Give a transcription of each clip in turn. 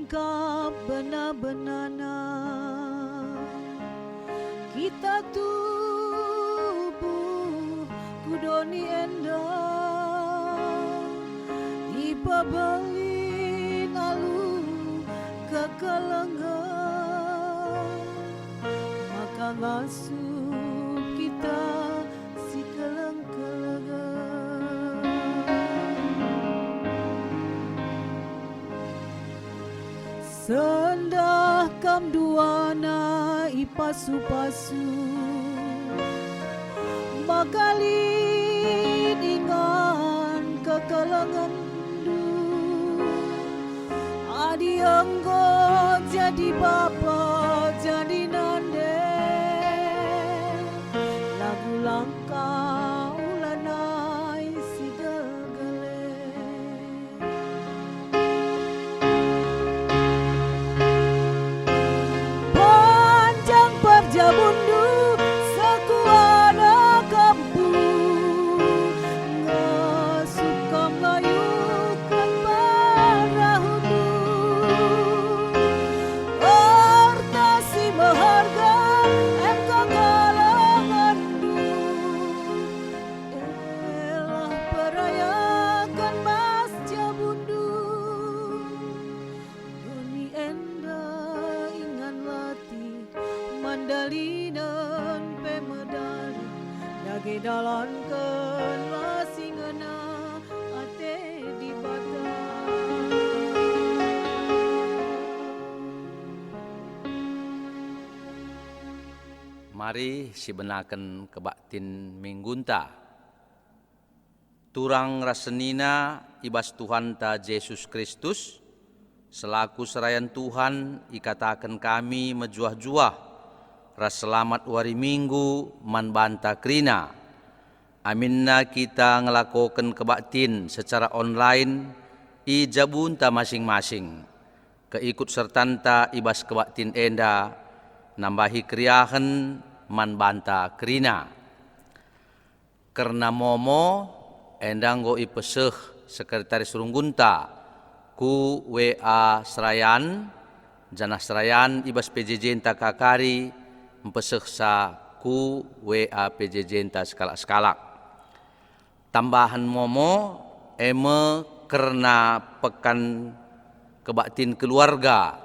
lengkap benar-benarnya kita tubuh kudoni endah dibabali lalu kekelenggan maka ngasuh kita si keleng-kelengan sendah kam duana ipasu-pasu makali dengan kekelengan du adi enggo jadi bapa jadi nande lagu langkah ulanai si degele panjang perjabundu sekuana kampu ngasukam layukan parahudu ortasi maharga engkau kalangandu elah perayakan mas jabundu doni endah ingan lati mandalinan pemedali dage dalankan lasingena ate di bata Mari sibenaken kebaktin minggunta turang rasenina ibas Tuhan ta Yesus Kristus selaku serayan Tuhan ikatakan kami mejuah-juah ras selamat wari minggu man banta krina aminna kita ngelakokan kebaktin secara online i jabunta masing-masing keikut sertanta ibas kebaktin enda nambahi kriahen man banta krina karena momo endanggo ipeseh sekretaris runggunta ku WA serayan janah serayan ibas PJJ enta kakari empeseh sa ku WA PJJ enta skalak-skalak tambahan momo eme karena pekan kebaktin keluarga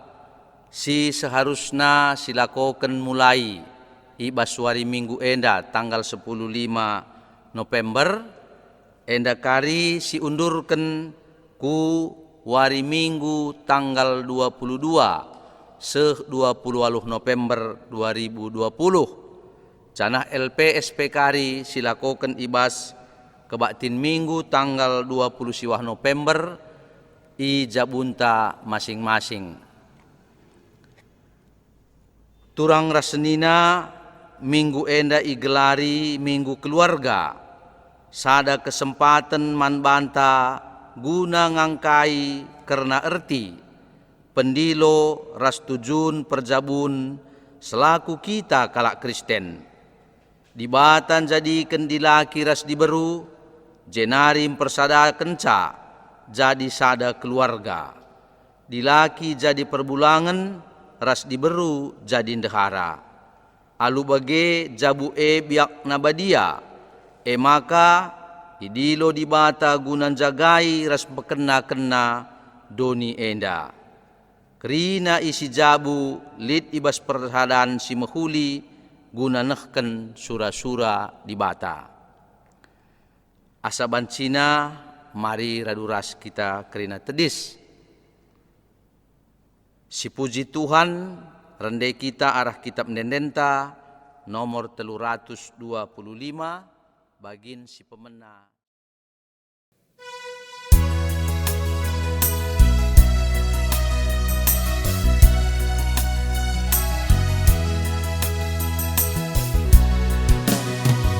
si seharusnya silakokan mulai ibas wari minggu enda tanggal 15 November enda kari si undurkan ku wari minggu tanggal 22 November 2020 canah LPSP kari silakokan ibas kebaktin minggu tanggal 20 siwah November i jabunta masing-masing turang rasenina minggu enda igelari minggu keluarga sada kesempatan man banta guna ngangkai karena erti pendilo ras tujun perjabun selaku kita kalak Kristen dibatan jadi kendilaki ras diberu jenarim persada kenca jadi sada keluarga dilaki jadi perbulangan ras diberu jadi ndehara alu bage jabu biak nabadia maka idilo dibata gunan jagai ras bekena-kena doni enda kerina isi jabu lit ibas perhadan si mehuli guna nehken sura-sura dibata asaban Cina mari raduras kita kerina tedis si puji Tuhan rendai kita arah kitab Nendenta nomor 325 bagin si pemena.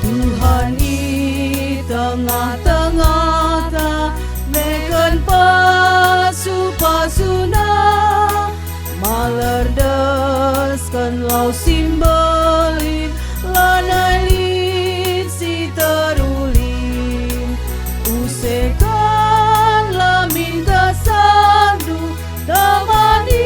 Tuhan di tengah-tengah ta meken pasu-pasuna malerdeskan lau simbolin lanalin si terulin usekan lamin kasardu damani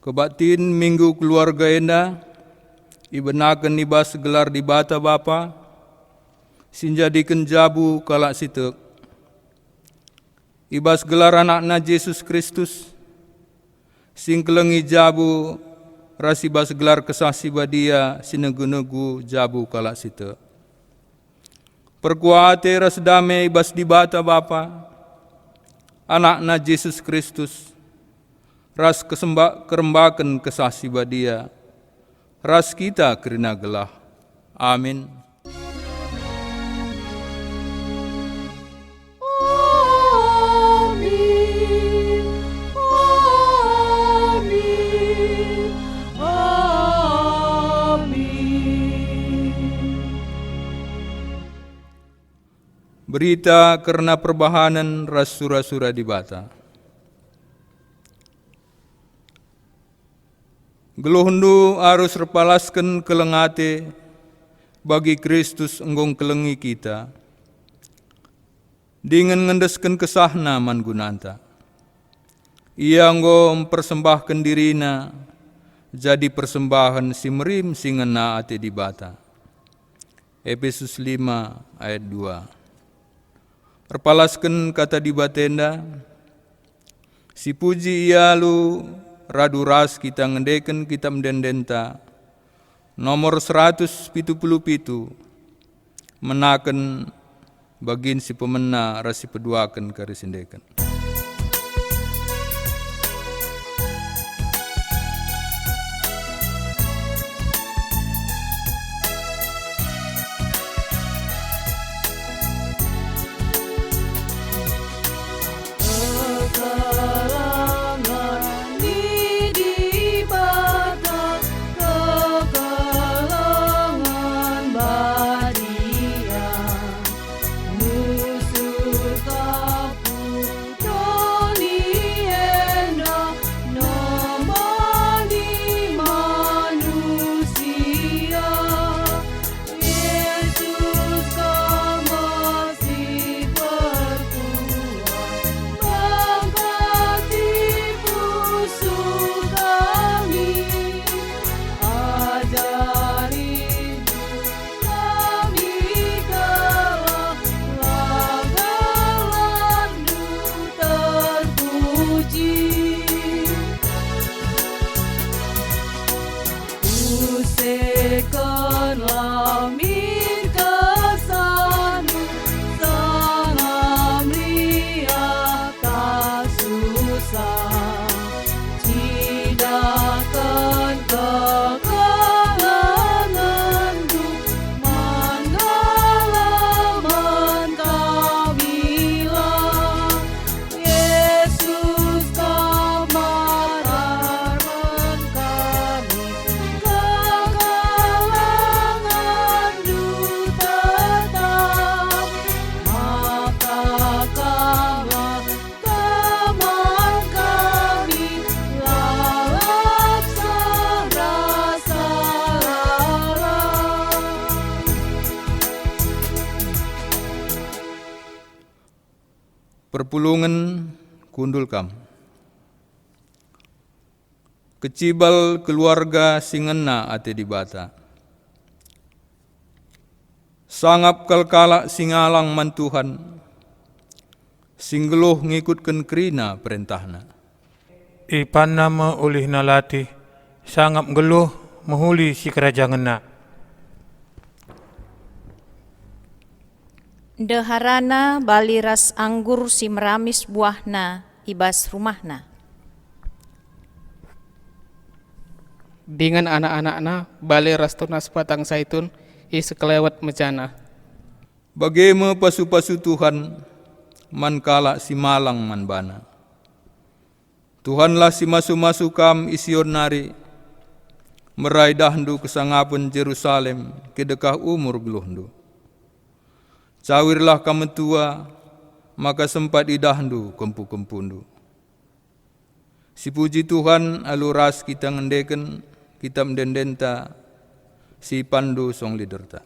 Kebatin minggu keluarga enda, ibenakan ibas gelar di bata bapa, sinjadikan jabu kalak sitek. Ibas gelar anakna Yesus Kristus, sing kelengi jabu, rasibas gelar kesasi badia, sinegu-negu jabu kalak sitek. Perkuate ras damai ibas di bata bapa, anakna Yesus Kristus, ras kerembakan kesasi badia, ras kita kerina gelah. Amin. Berita karena perbahanan ras sura-sura di bata. Geluhundu harus repalaskan kelengate bagi Kristus enggong kelengi kita. Dengan ngendeskan kesahna man gunanta. Ia enggo mempersembahkan dirina jadi persembahan si merim singena ate di bata. Efesus 5 ayat 2. Repalaskan kata di batenda, si puji ialu radu ras kita ngendeken kita mendendenta, nomor 177, menaken bagin si pemena rasi peduakan karisindekan. Perpulungan kundul kam. Kecibal keluarga singena ate di bata. Sangap kalkalak singalang mantuhan. Singgeluh ngikutkan kerina perintahna. Ipan nama oleh nalati, sangap geluh mahuli si kerajaan na. Deharana baliras anggur si meramis buahna ibas rumahna. Dengan anak-anakna baliras tunas batang zaitun i sekelewat mejana. Bagaimana pasu-pasu Tuhan man kala si malang man bana. Tuhanlah si masu-masu kam ision nari merai dahndu kesangapan Jerusalem kedekah umur geluhndu. Cawirlah kamu tua, maka sempat idahdu kempu-kempundu. Si puji Tuhan aluras kita ngendeken, kita mendendenta, si pandu song liderta.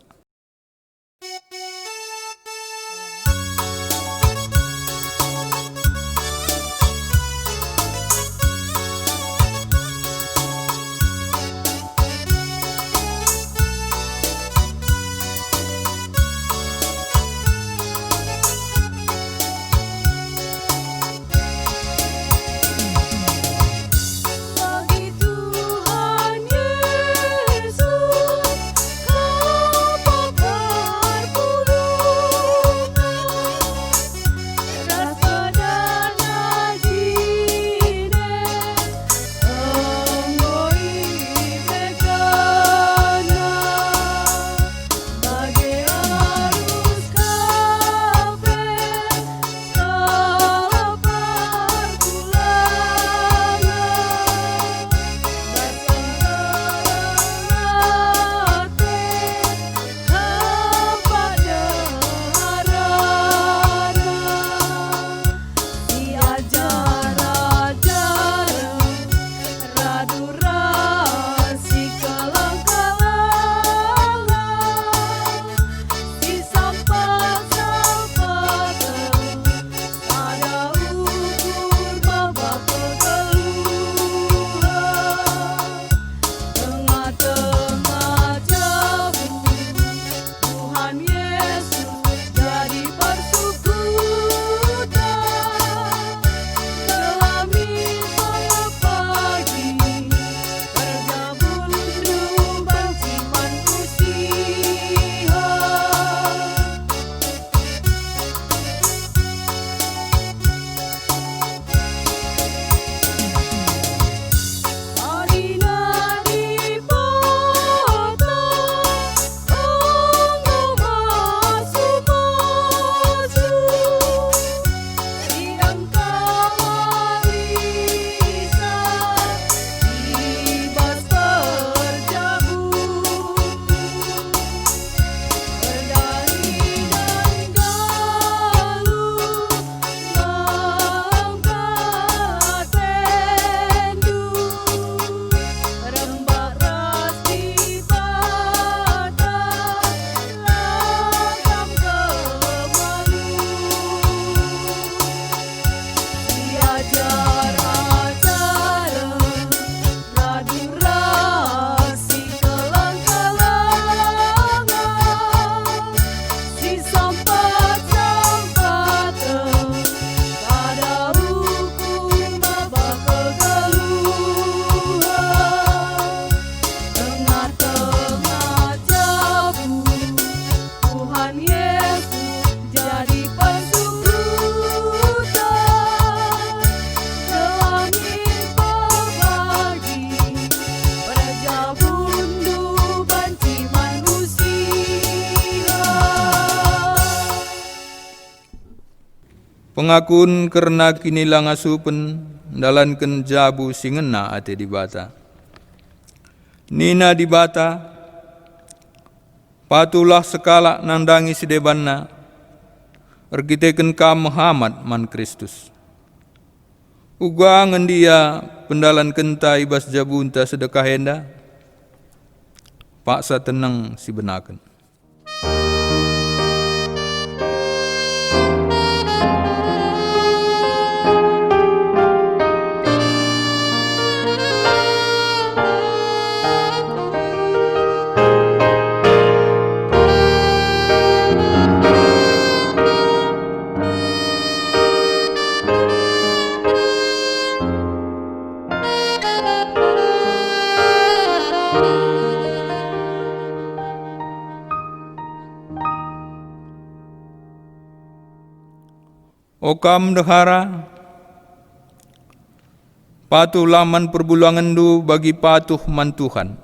Pengakun karena kini langasupen dalankan jabu singena ate dibata. Nina dibata, patulah sekala nandangi sidebanna, ergiteken ka Muhammad man Kristus. Ugangan dia pendalan kenta ibas jabunta sedekah henda, paksa tenang si benaken. Okam dehara, patuh laman perbulangan du bagi patuh man Tuhan.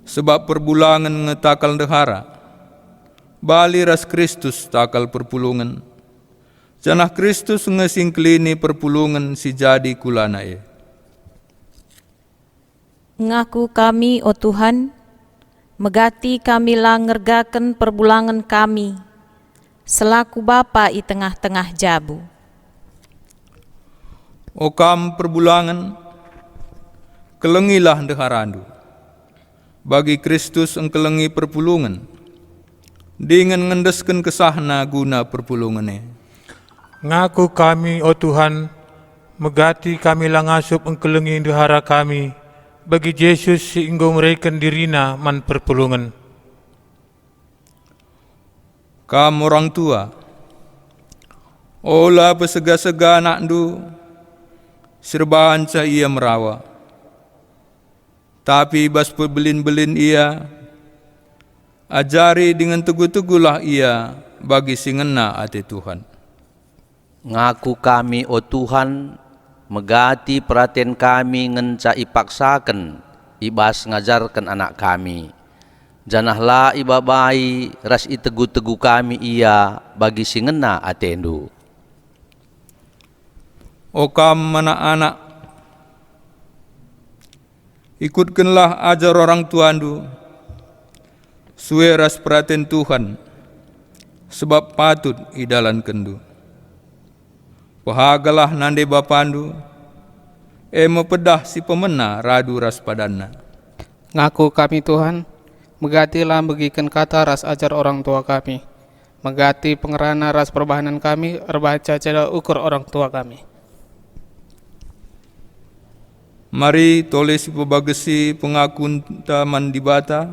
Sebab perbulangan ngetakal dehara, bali ras Kristus takal perpulungan. Janah Kristus ngesingklini perpulungan si jadi kulanae. Ngaku kami, o Tuhan, megati kami langergaken perbulangan kami, selaku Bapa i tengah-tengah jabu. Okam perbulangan, kelengilah deharandu. Bagi Kristus engkelengi perpulungan, dengan ngendesken kesahna guna perpulungane. Ngaku kami, o Tuhan, megati kami langasup engkelengi dehara kami, bagi Yesus si inggo mereken dirina man perpulungan. Kamu orang tua, olah pesega-sega anak du, serbaan ca ia merawa. Tapi bas pebelin-belin ia, ajari dengan teguh-teguhlah ia bagi singena ate Tuhan. Ngaku kami, o Tuhan, megati perhatian kami ngenca ipaksaken, ibas ngajarkan anak kami. Janahlah ibabai ras itegu-tegu kami ia bagi singena atendu. Okam anak-anak, ikutkanlah ajar orang tuandu, suwe ras perhatian Tuhan, sebab patut idalan kendu. Pahagalah nande bapandu, mepedah si pemena radu ras padanna. Ngaku kami Tuhan, megatilah begikan kata ras ajar orang tua kami, megati pengerana ras perbahanan kami, erbaca ceda ukur orang tua kami. Mari tulis pebagesi pengakun taman dibata,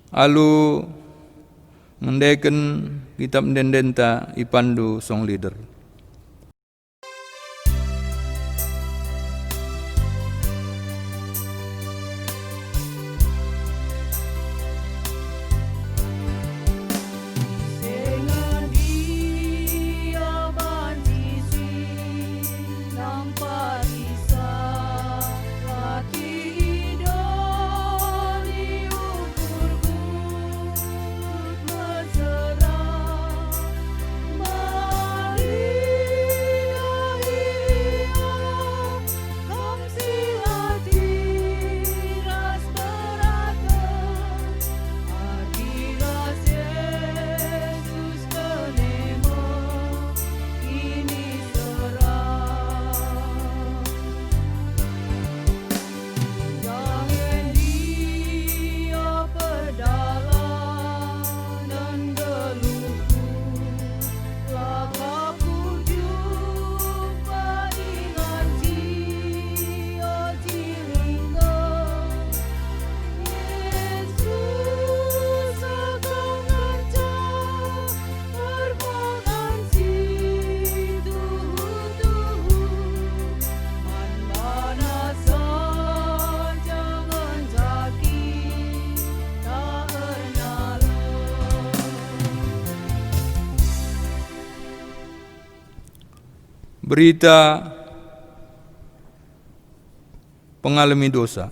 alu mendeken kitab dendenta ipandu song leader. Berita pengalami dosa.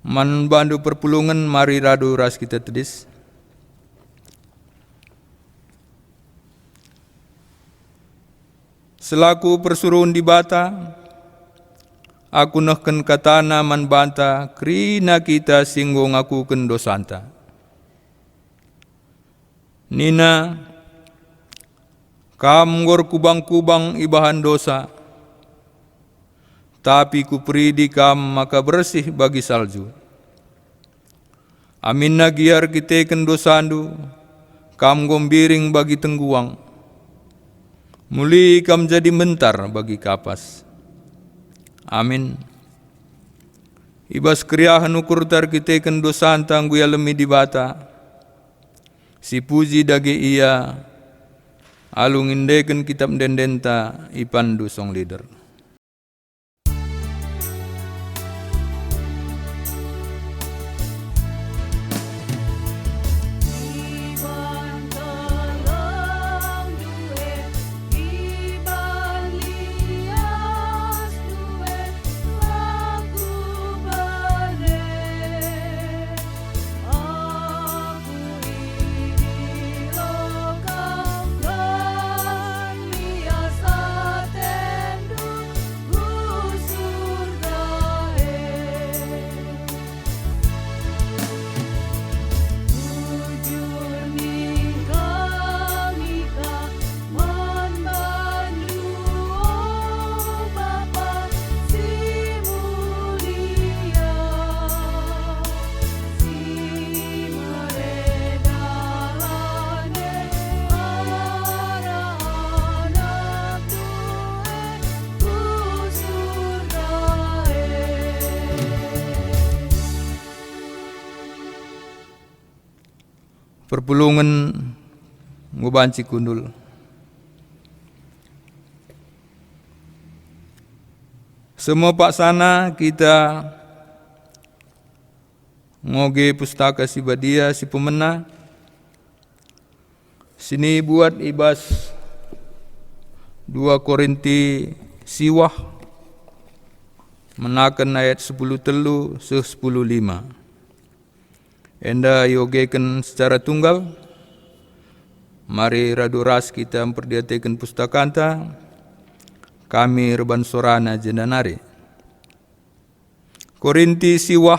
Man bandu perpulungan mari radu ras kita tedis. Selaku persuruhan di bata, aku nahken katana man banta krina kita singgo ngakuken dosanta. Nina, kam ngor kubang-kubang ibahan dosa, tapi kupridi kam maka bersih bagi salju. Amin nagiar kiteken dosandu, kam gombiring bagi tengguang. Muli kam jadi mentar bagi kapas. Amin. Ibas kriahan ukur tar kiteken dosan tanggu ya lemi di bata. Si puji dage ia, alung indeken kitab dendenta ipandu song leader. Perpulungan ngubanci kundul. Semua paksana kita ngoge pustaka si badia si pemena. Sini buat ibas 2 Korinti siwah menakan ayat 10 telu se 10:5. Enda yogekan secara tunggal. Mari raduras kita memperdiatakan pustakanta. Kami reban sorana jendanari. Korinti siwah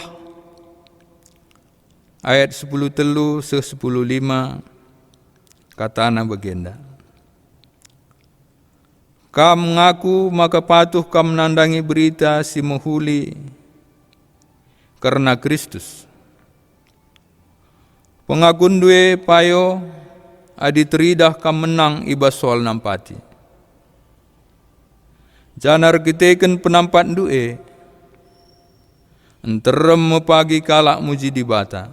ayat 10 telu se 10:5 katana bagenda. Kam ngaku maka patuh kam nandangi berita si menghuli karena Kristus. Pengagun due payo adi teridah kam menang ibas soal nampati. Janar kiteken penampat due, enterem mepagi kalak muji di bata.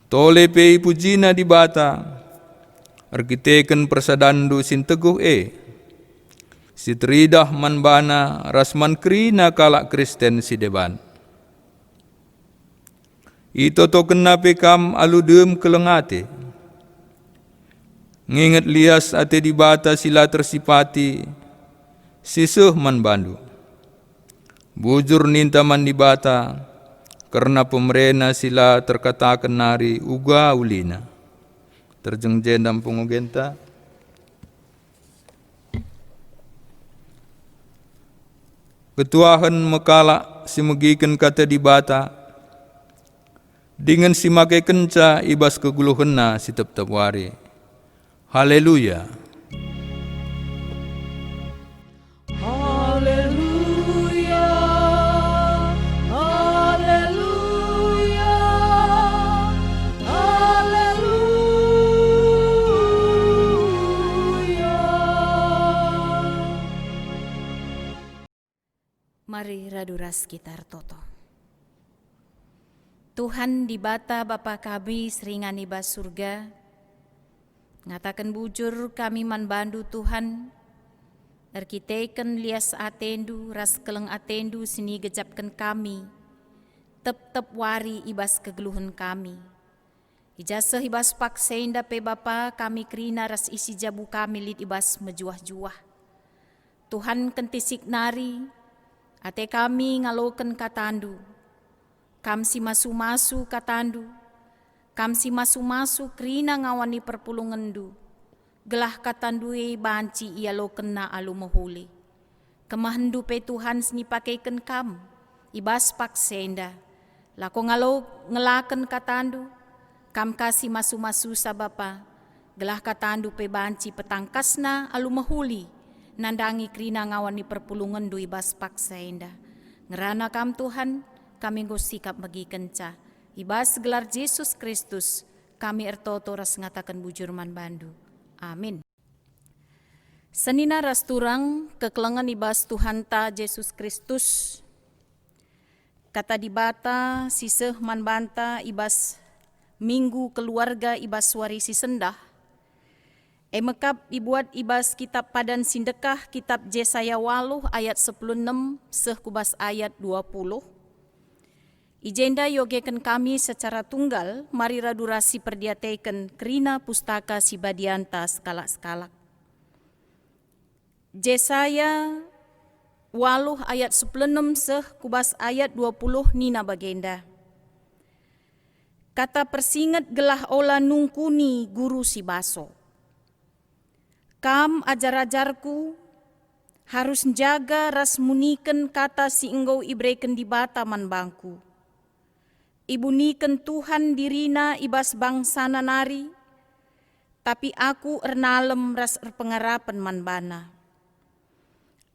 Tole pei pujina di bata, arkiteken persadandu sin teguh si teridah man bana rasman krina kalak Kristen si deban. Ito to kenape kam aludem kelengate. Nginget lias ate di bata sila tersipati sisuh man bandu. Bujur ninta man di bata karena pemerena sila terkatakan nari uga ulina. Terjengjen dan pengugenta. Ketuahan mekala si megiken kata di bata. Dengan si makai kenca ibas keguluhenna si tep-tep wari. Haleluya. Haleluya, haleluya, haleluya. Mari raduras kita toto. Tuhan di bata Bapa kami seringan ibas surga, ngatakan bujur kami man bandu Tuhan, arkiteken lias atendu ras keleng atendu sini gejapkan kami, tep-tep wari ibas kegeluhan kami. Ijasah ibas paksain dape Bapa kami kerina ras isi jabu kami lid ibas mejuah-juah. Tuhan kentisik nari, ate kami ngaloken katandu, kam si masu-masu katandu, kam si masu-masu krina ngawani perpulungandu, gelah katandui banci ia lo kena alu mahuli. Kemahendupe Tuhan seni pakaikan kam, ibas paksenda. Lako ngalo ngelaken katandu, kam kasih masu-masu sabapa, gelah katandu pe banci petangkasna alu mahuli, nandangi krina ngawani perpulungan du ibas paksenda. Ngerana kam Tuhan, kami go sikap bagi kenca. Ibas gelar Yesus Kristus, kami ertoto ras ngatakan bujur man bandu. Amin. Senina ras turang kekelengan ibas Tuhan ta Yesus Kristus. Kata dibata siseh man banta ibas minggu keluarga ibas suari si sendah. Emekap dibuat ibas kitab padan sindekah kitab Yesaya 8 ayat 16 seh kubas ayat 20. Ijenda yogeken kami secara tunggal, mari radurasi perdiateken kerina pustaka si badianta skalak-skalak. Yesaya 8 ayat 16 seh kubas ayat 20 nina bagenda. Kata persinget gelah ola nungkuni guru si baso. Kam ajar-ajarku harus jaga ras muniken kata si engkau ibreken di bata man bangku. Ibuniken Tuhan dirina ibas bangsa nanari, tapi aku ernalem ras erpengarapan man bana.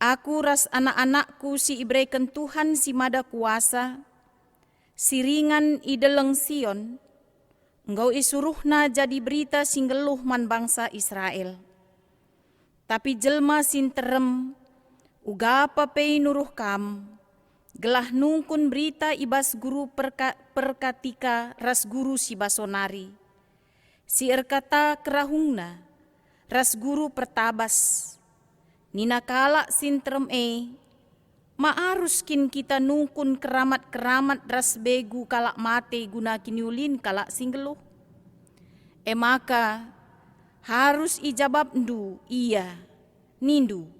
Aku ras anak-anakku si ibreken Tuhan si mada kuasa, siringan ideleng Sion, engkau isuruhna jadi berita singgeluh man bangsa Israel. Tapi jelma sinterem, ugapa pei nuruh kam, gelah nungkun berita ibas guru perkatika ras guru si basonari. Si erkata kerahungna, ras guru pertabas. Nina kala sinterem maaruskin kita nungkun keramat-keramat ras begu kalak mate guna kiniulin kalak singgeluh. Maka harus ijabab ndu iya, nindu.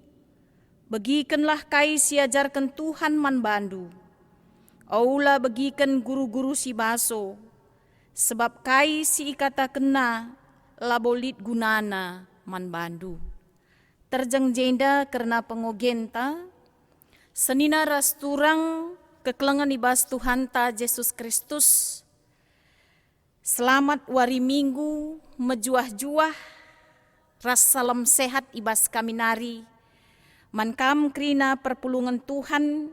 Begikenlah kai siajarkan Tuhan man bandu. Aula begiken guru-guru si baso. Sebab kai si ikata kena labolit gunana man bandu. Terjeng jenda karena pengogenta. Senina ras turang kekelengan ibas Tuhan ta Yesus Kristus. Selamat wari minggu mejuah-juah. Ras salam sehat ibas kami nari. Mankam krina perpulungan Tuhan,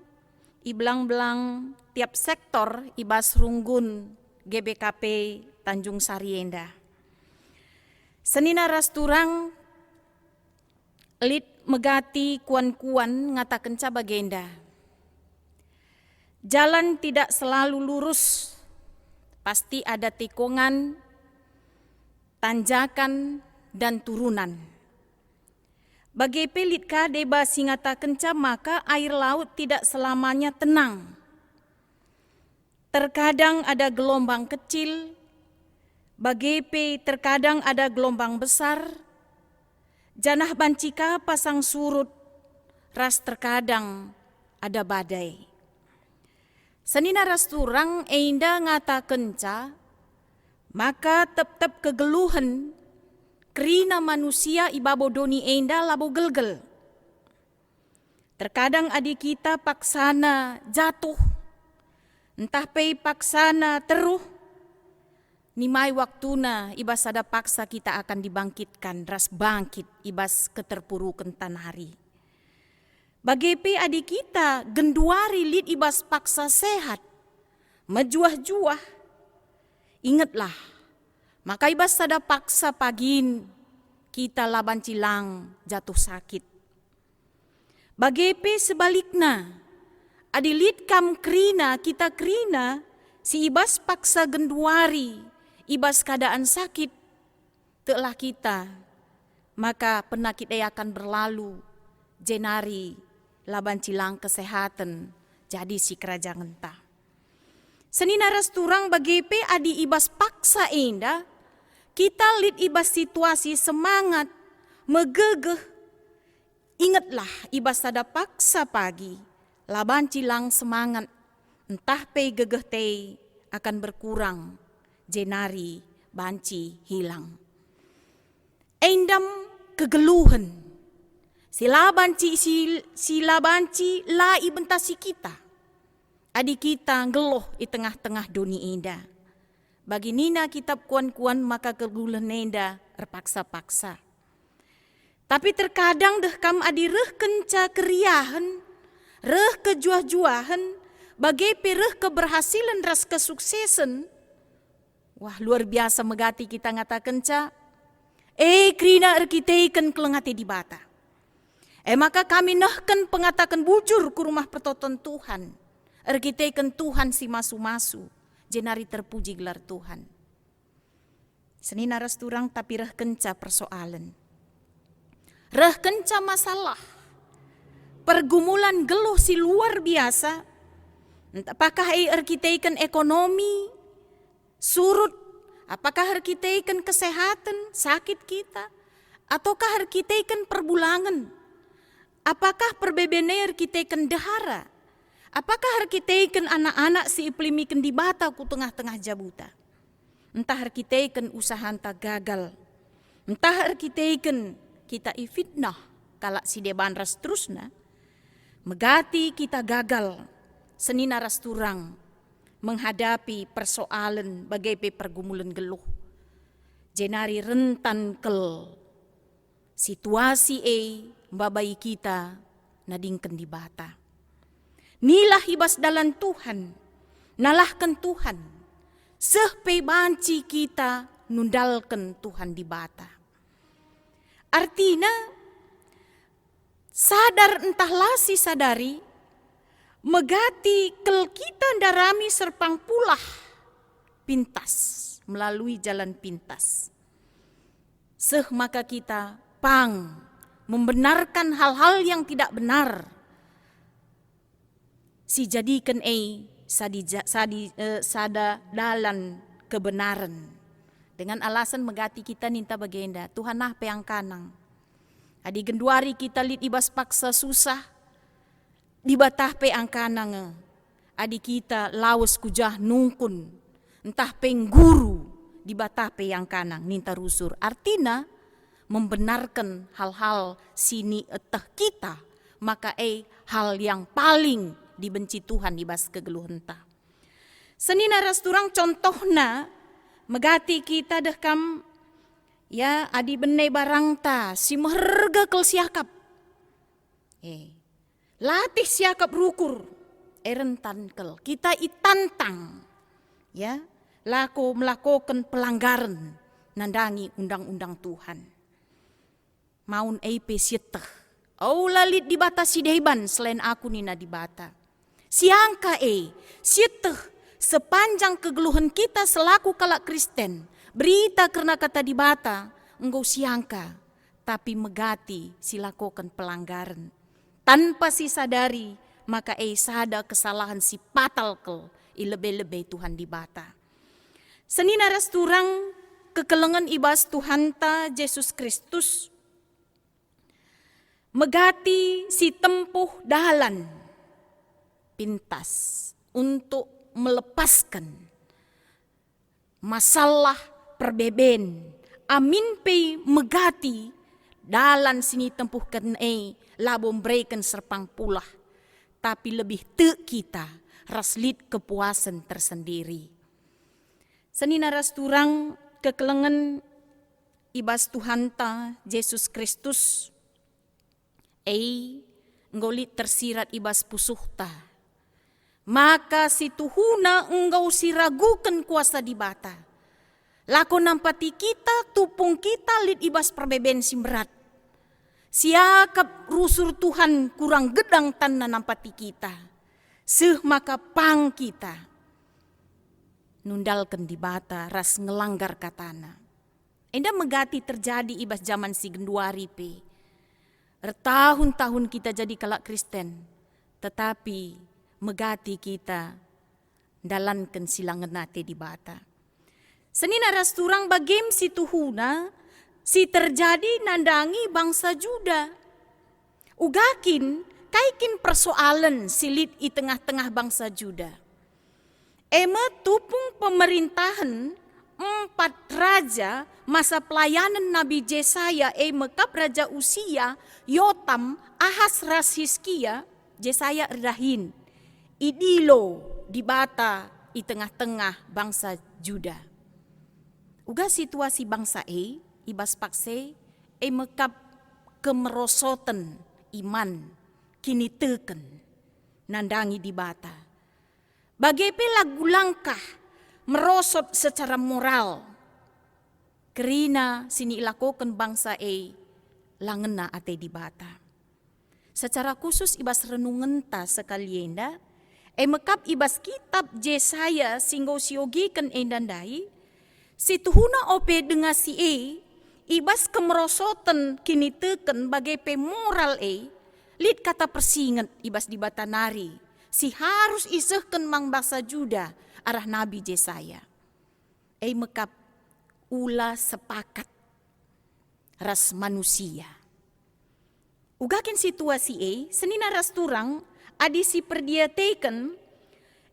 iblang-belang tiap sektor ibas runggun GBKP Tanjung Sarienda. Senina ras turang, lit megati kuan-kuan ngatakan cabagenda. Jalan tidak selalu lurus, pasti ada tikungan, tanjakan, dan turunan. Bagi pelit kade basi ngata kenca maka air laut tidak selamanya tenang. Terkadang ada gelombang kecil, bagi terkadang ada gelombang besar. Janah bancika pasang surut, ras terkadang ada badai. Senina ras turang einda ngata kenca, maka tep-tep kegeluhan kerina manusia ibabodoni enda labo gelgel. Terkadang adik kita paksana jatuh, entah pei paksana teruh, nimai waktuna ibas ada paksa kita akan dibangkitkan, ras bangkit ibas keterpurukan tanah hari. Bagi pe adik kita genduari lit ibas paksa sehat, mejuah-juah, ingatlah. Maka ibas ada paksa pagin kita laban cilang jatuh sakit. Bagepe sebaliknya, adilit kam krina kita krina si ibas paksa genduari, ibas keadaan sakit, telah kita, maka penyakit akan berlalu, jenari laban cilang kesehatan, jadi si kerajaan entah. Senina ras turang bagepe adi ibas paksa enda, kita lit ibas situasi semangat, megegeh. Ingatlah ibas ada paksa pagi, laban cilang semangat, entah pe gegeh te akan berkurang, jenari banci hilang. endam kegeluhan. Sila banci la ibentasi kita. Adi kita geloh di tengah-tengah dunia indah. Bagi nina kitab kuan-kuan maka kegeluhan enda terpaksa-paksa. Tapi terkadang deh kam adi reh kenca keriahan, reh kejuah-juahan, bagai pereh keberhasilan ras kesuksesan. Wah luar biasa megati kita ngata kenca. Krina erkiteikan kelengati di bata. Maka kami nahkan pengatakan bujur ke rumah pertoton Tuhan. Erkiteikan Tuhan si masu-masu. Jenari terpuji gelar Tuhan. Seni naras turang tapi reh kenca persoalan. Reh kenca masalah. Pergumulan geluh si luar biasa. Apakah erkiteikan ekonomi, surut, apakah erkiteikan kesehatan, sakit kita, ataukah erkiteikan perbulangan, apakah perbebene erkiteikan dahara, apakah erkiteikan anak-anak si iplimikan di bata ku tengah-tengah jabuta, entah erkiteikan usaha anta gagal, entah erkiteikan kita ifitnah kalak si deban ras terusna, megati kita gagal, seni naras turang, menghadapi persoalan bagai pergumulan geluh. Jenari rentan kel situasi babai kita nadingken di bata. Nilah ibas dalan Tuhan, nalahkan Tuhan. Sehpe banci kita nundalkan Tuhan di bata. Artinya sadar entahlah si sadari megati kel kita darami serpang pulah pintas melalui jalan pintas. Maka kita pang membenarkan hal-hal yang tidak benar. Si jadikan sada dalan kebenaran. Dengan alasan megati kita ninta bagenda Tuhan nah peang kanang. Adi genduari kita lit ibas paksa susah. Di batah pe angkanang adi kita lawas kujah nungkun entah pengguru di batah pe angkanang ninta rusur artina membenarkan hal-hal sini etah kita maka hal yang paling dibenci Tuhan di bas kegeluh entah. Seni naras turang contohna megati kita deh kam ya adi benai barang ta si meherga kel siakap. Latih siakap rukur, rentan kel. Kita itantang, ya, melakukan pelanggaran, nandangi undang-undang Tuhan. Maun sieteh, lalit dibatasi deban selain aku nina dibata. Siangka sieteh sepanjang kegeluhan kita selaku kalak Kristen, berita karena kata dibata, engkau siangka, tapi megati silakukan pelanggaran. Tanpa si sadari, maka sada kesalahan si patal kel, lebih-lebih Tuhan di bata. Seni naras turang kekelengan ibas Tuhan ta Yesus Kristus, megati si tempuh dalan pintas untuk melepaskan masalah perbeben. Amin pe megati dalan sini tempuhkan labom berikan serpang pulah. Tapi lebih kita raslit kepuasan tersendiri. Seni naras turang kekelengan ibas Tuhan ta Yesus Kristus. Ngolit tersirat ibas pusuh ta. Maka si tuhuna engkau siragukan kuasa di bata. Lako nampati kita tupung kita lit ibas perbeben simberat. Siakap rusur Tuhan kurang gedang tanna nampati kita. Maka pang kita. Nundalkan di bata ras ngelanggar katana. Enda megati terjadi ibas zaman si genduari pe. Bertahun-tahun kita jadi kalak Kristen. Tetapi megati kita dalankan silangan nate di bata. Seni naras turang bagem si tuhuna, si terjadi nandangi bangsa Juda. Ugakin, kaikin persoalan silit di tengah-tengah bangsa Juda. Tupung pemerintahan 4 raja masa pelayanan Nabi Jesaya mekap Raja Usia, Yotam, Ahas ras Hizkia, Jesaya erdahin, idilo di bata i tengah-tengah bangsa Juda. Uga situasi bangsa ibas pakse mekap kemerosotan iman kini teken nandangi di bata. Bagaimana lagu langkah merosot secara moral. Kerina sini ilakokan bangsa langena ate di bata. Secara khusus ibas renungan ta sekalienda, mekap ibas kitab Jesaya singgo siogikan endandai, situhuna ope dengan si ibas kemerosotan kini teken bagai pemoral lid kata persingat ibas di bata nari, si harus isehken mang bangsa Juda arah Nabi Jesaya. Mekap ula sepakat ras manusia. Ugakin situasi senina ras turang adisi perdiateken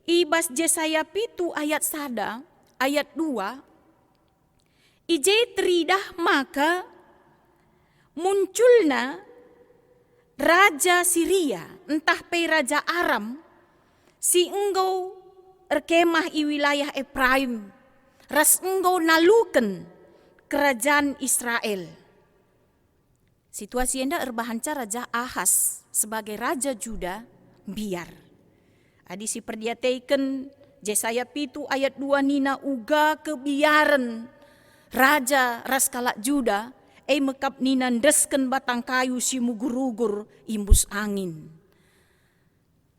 ibas Jesaya 7 ayat 1 ayat 2 ije teridah maka munculna Raja Syria entah pe Raja Aram si engkau erkemah i wilayah Efraim, ras engkau naluken kerajaan Israel. Situasi enda erbahanca Raja Ahas sebagai Raja Juda biar. Adisi perdiateiken Jesaya 7 ayat 2 nina uga kebiaran Raja ras kalak Juda mekap nina ndesken batang kayu si mugur-ugur imbus angin.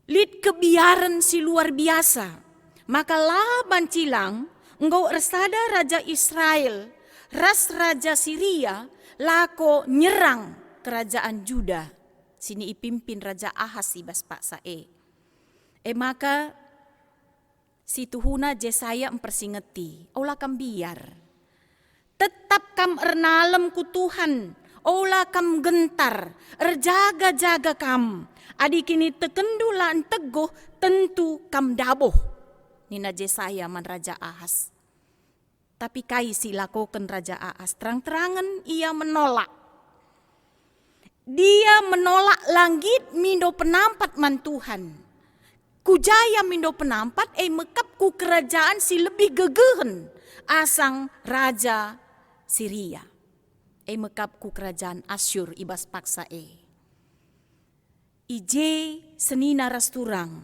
Lid kebiaran si luar biasa. Maka laban cilang, engkau ersada Raja Israel, ras Raja Syria, lako nyerang kerajaan Juda. Sini ipimpin Raja Ahas ibas paksa maka si tuhuna Jesaya mempersingeti, olah kam biar. Tetap kam ernalem ku Tuhan, olah kam gentar, erjaga-jaga kam. Adik ini tekendulan teguh, tentu kam daboh. Nina Jesaya man Raja Ahas. Tapi kai si lakokan Raja Ahas, terang-terangan ia menolak. Dia menolak langit mindo penampat man Tuhan. Kujaya mindo penampat mekap ku kerajaan si lebih gegehen asang Raja Syria. Mekap ku kerajaan Asyur ibas paksa Ije senina ras turang.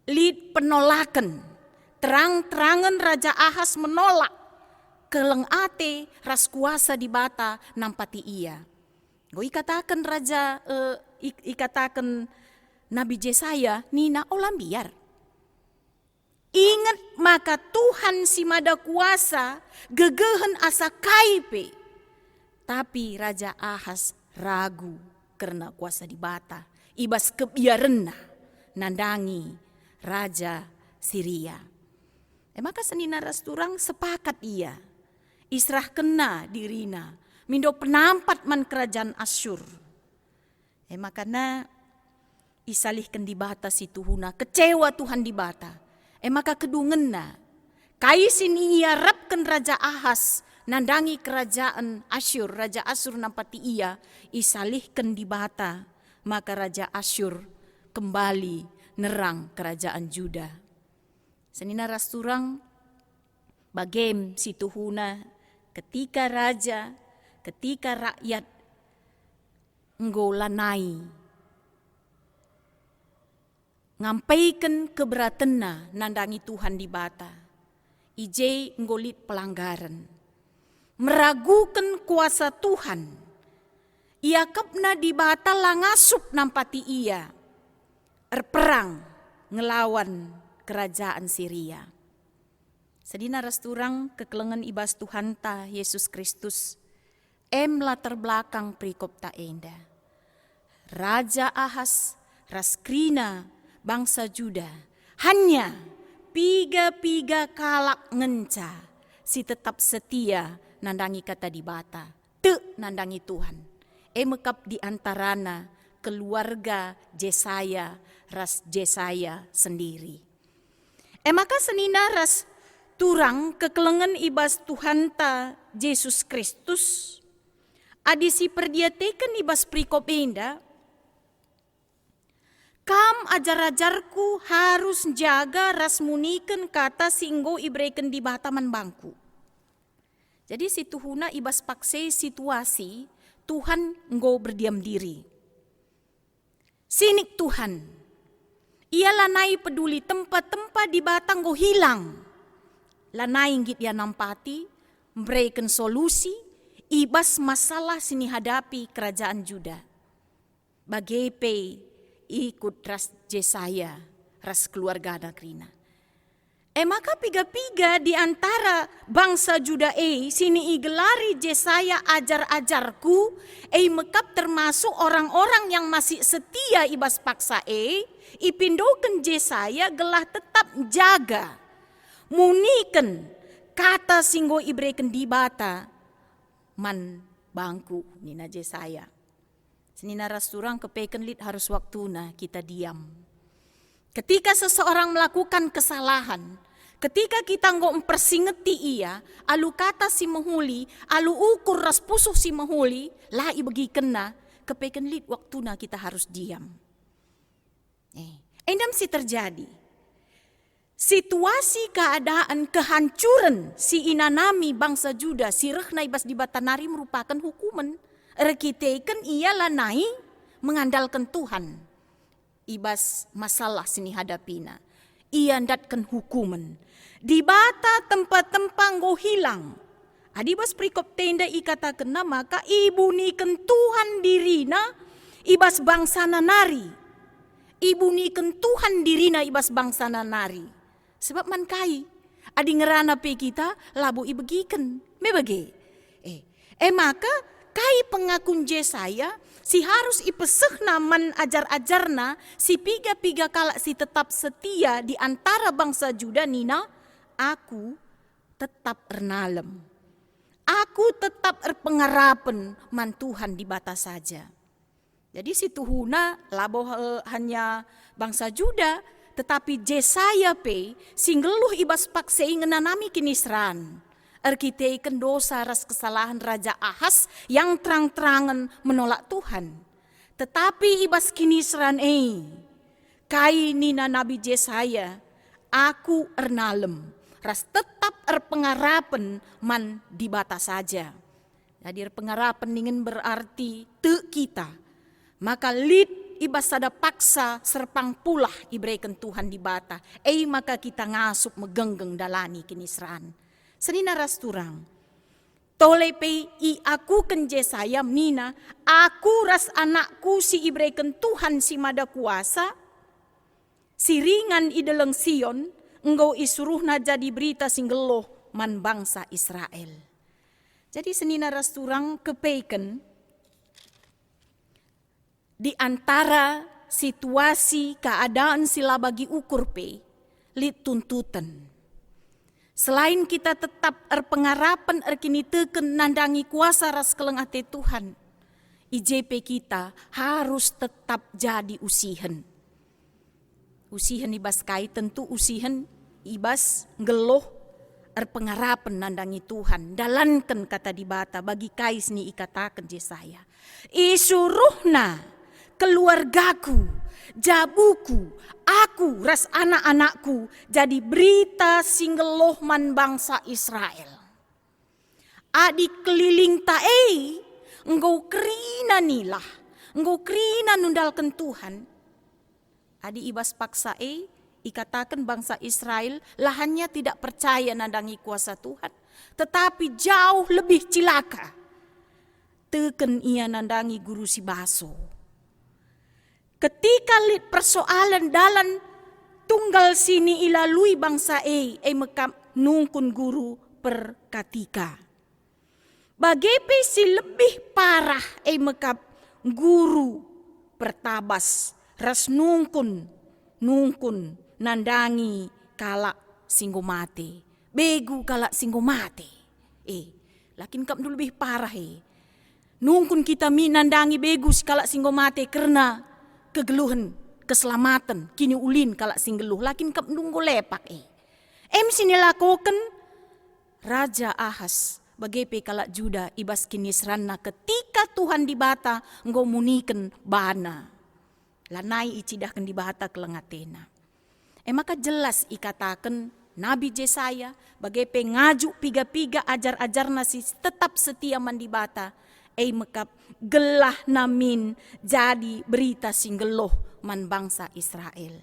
Lid penolakan. Terang-terangan Raja Ahas menolak keleng ate ras kuasa di bata nampati ia. Goi katakan ikatakan Nabi Jesaya nina olam biar. Ingat maka Tuhan si mada kuasa gegehen asa kaipe. Tapi Raja Ahas ragu karena kuasa di bata. Ibas kebiarenna nandangi Raja Syria. Maka senina ras turang sepakat ia. Israh kena dirina. Mindo penampat man kerajaan Asyur. Makana isalihkan di bata si tuhuna. Kecewa Tuhan di bata. Maka kedungenna. Kai sini ia rapkan Raja Ahas. Nandangi kerajaan Asyur. Raja Asyur nampati ia. Isalihkan di bata. Maka Raja Asyur kembali nerang kerajaan Juda. Senina ras turang bagem si tuhuna ketika raja, ketika rakyat nggolanai ngampaikan keberatena nandangi Tuhan di bata. Ije nggolit pelanggaran. Meragukan kuasa Tuhan. Ia kapna di bata langasup nampati ia. Erperang ngelawan kerajaan Syria. Sedina ras turang kekelengan ibas Tuhan ta Yesus Kristus. Latar belakang perikop ta enda. Raja Ahas ras krina bangsa Juda. Hanya piga-piga kalak ngenca. Si tetap setia nandangi kata di bata. Te nandangi Tuhan. Mekap di antarana keluarga Jesaya ras Jesaya sendiri. Maka senina ras turang kekelengan ibas Tuhan ta Yesus Kristus, adisi perdiateken ibas prikop enda, kam ajar-ajarku harus jaga ras muniken kata singgo ibreken di bataman bangku. Jadi si Tuhuna ibas pakse situasi Tuhan nggo berdiam diri. Sinik Tuhan, ia lanai peduli tempat-tempat di batang nggo hilang. Lanai ngit ya nampati, memberikan solusi, ibas masalah sini hadapi kerajaan Juda. Bagepe ikut ras Jesaya, ras keluarga nagrina. Maka piga-piga di antara bangsa Juda sini igelari Jesaya ajar-ajarku, mekap termasuk orang-orang yang masih setia ibas paksa ipindoken Jesaya gelah tetap jaga. Muniken kata singgo ibreken di bata man bangku nina Jesaya. Senina rasturang kepeken lit harus waktuna kita diam. Ketika seseorang melakukan kesalahan, ketika kita nggo mempersingeti ia, alu kata si mahuli, alu ukur ras pusuh si mahuli, lah ibagi kena, kepeken lit waktuna kita harus diam. Endam si terjadi. Situasi keadaan kehancuran si inanami bangsa Juda, si rehna ibas di batanari merupakan hukuman. Rekiteken ia lanai mengandalkan Tuhan. Ibas masalah sini hadapina. Ia ndatkan hukuman. Di bata tempat-tempat nggo hilang. Adibas prikop tenda ikatakan maka ibu niken Tuhan dirina ibas bangsa nanari. Ibu niken Tuhan dirina ibas bangsa nanari. Sebab man kai, adi ngerana pe kita labu ibegiken, mebage. Maka kai pengakun Jesaya, si harus ipeseh naman ajar-ajarna, si piga-piga kalak si tetap setia di antara bangsa Juda nina, aku tetap ernalem. Aku tetap erpengarapan man Tuhan di batas saja. Jadi si Tuhuna labo hanya bangsa Juda, tetapi Jesaya pe singgeluh ibas pakse ngenanami kinisran. Erkiteiken dosa ras kesalahan Raja Ahas yang terang-terangan menolak Tuhan. Tetapi ibas kinisran kai nina Nabi Jesaya, aku ernalem, ras tetap erpengarapan man di batas saja. Jadi erpengarapan ingin berarti te kita. Maka lid ibas sada paksa serpang pulah ibreken Tuhan di bata. Maka kita ngasup megenggeng dalani kinisran. Senina rasturang. Tolepe i aku ken Jesaya mina. Aku ras anakku si ibreken Tuhan si mada kuasa. Siringan ideleng Sion. Engkau isuruhna jadi berita singgeloh man bangsa Israel. Jadi senina rasturang kepeiken. Di antara situasi keadaan sila bagi ukur pe, lit tuntutan. Selain kita tetap erpengarapan erkini teken nandangi kuasa ras keleng ate Tuhan, IJP kita harus tetap jadi usihen. Usihen ibas kai tentu usihen ibas ngeloh erpengarapan nandangi Tuhan. Dalankan kata di bata bagi kais ni ikatakan Jesaya. Isuruhna keluargaku, jabuku, aku, ras anak-anakku, jadi berita singgeloh man bangsa Israel. Adik keliling tae, engkau kerina nilah, engkau kerina nundalkan Tuhan. Adi ibas paksa ikatakan bangsa Israel lahannya tidak percaya nandangi kuasa Tuhan. Tetapi jauh lebih cilaka. Teken ia nandangi guru si baso. Ketika lit persoalan dalam tunggal sini ilalui bangsa mekap nungkun guru perkatika. Bagepe si lebih parah mekap guru pertabas ras nungkun nandangi kalak singgo mate. Begu kalak singgo mate. Lakin kap dulu lebih parah nungkun kita nandangi begu kalak singgo mate karena kegeluhan, keselamatan, kini ulin kalak singgeluh, lakin kap nunggu lepak sini lakoken Raja Ahas bagepe kalak Juda ibas kinisranna ketika Tuhan di bata nggo muniken bana. Lanai icidahkan di bata kelengatena. Maka jelas ikatakan Nabi Jesaya bagepe ngaju piga-piga ajar-ajar nasi tetap setia mandibata. Mekap gelah namin jadi berita singgeloh man bangsa Israel.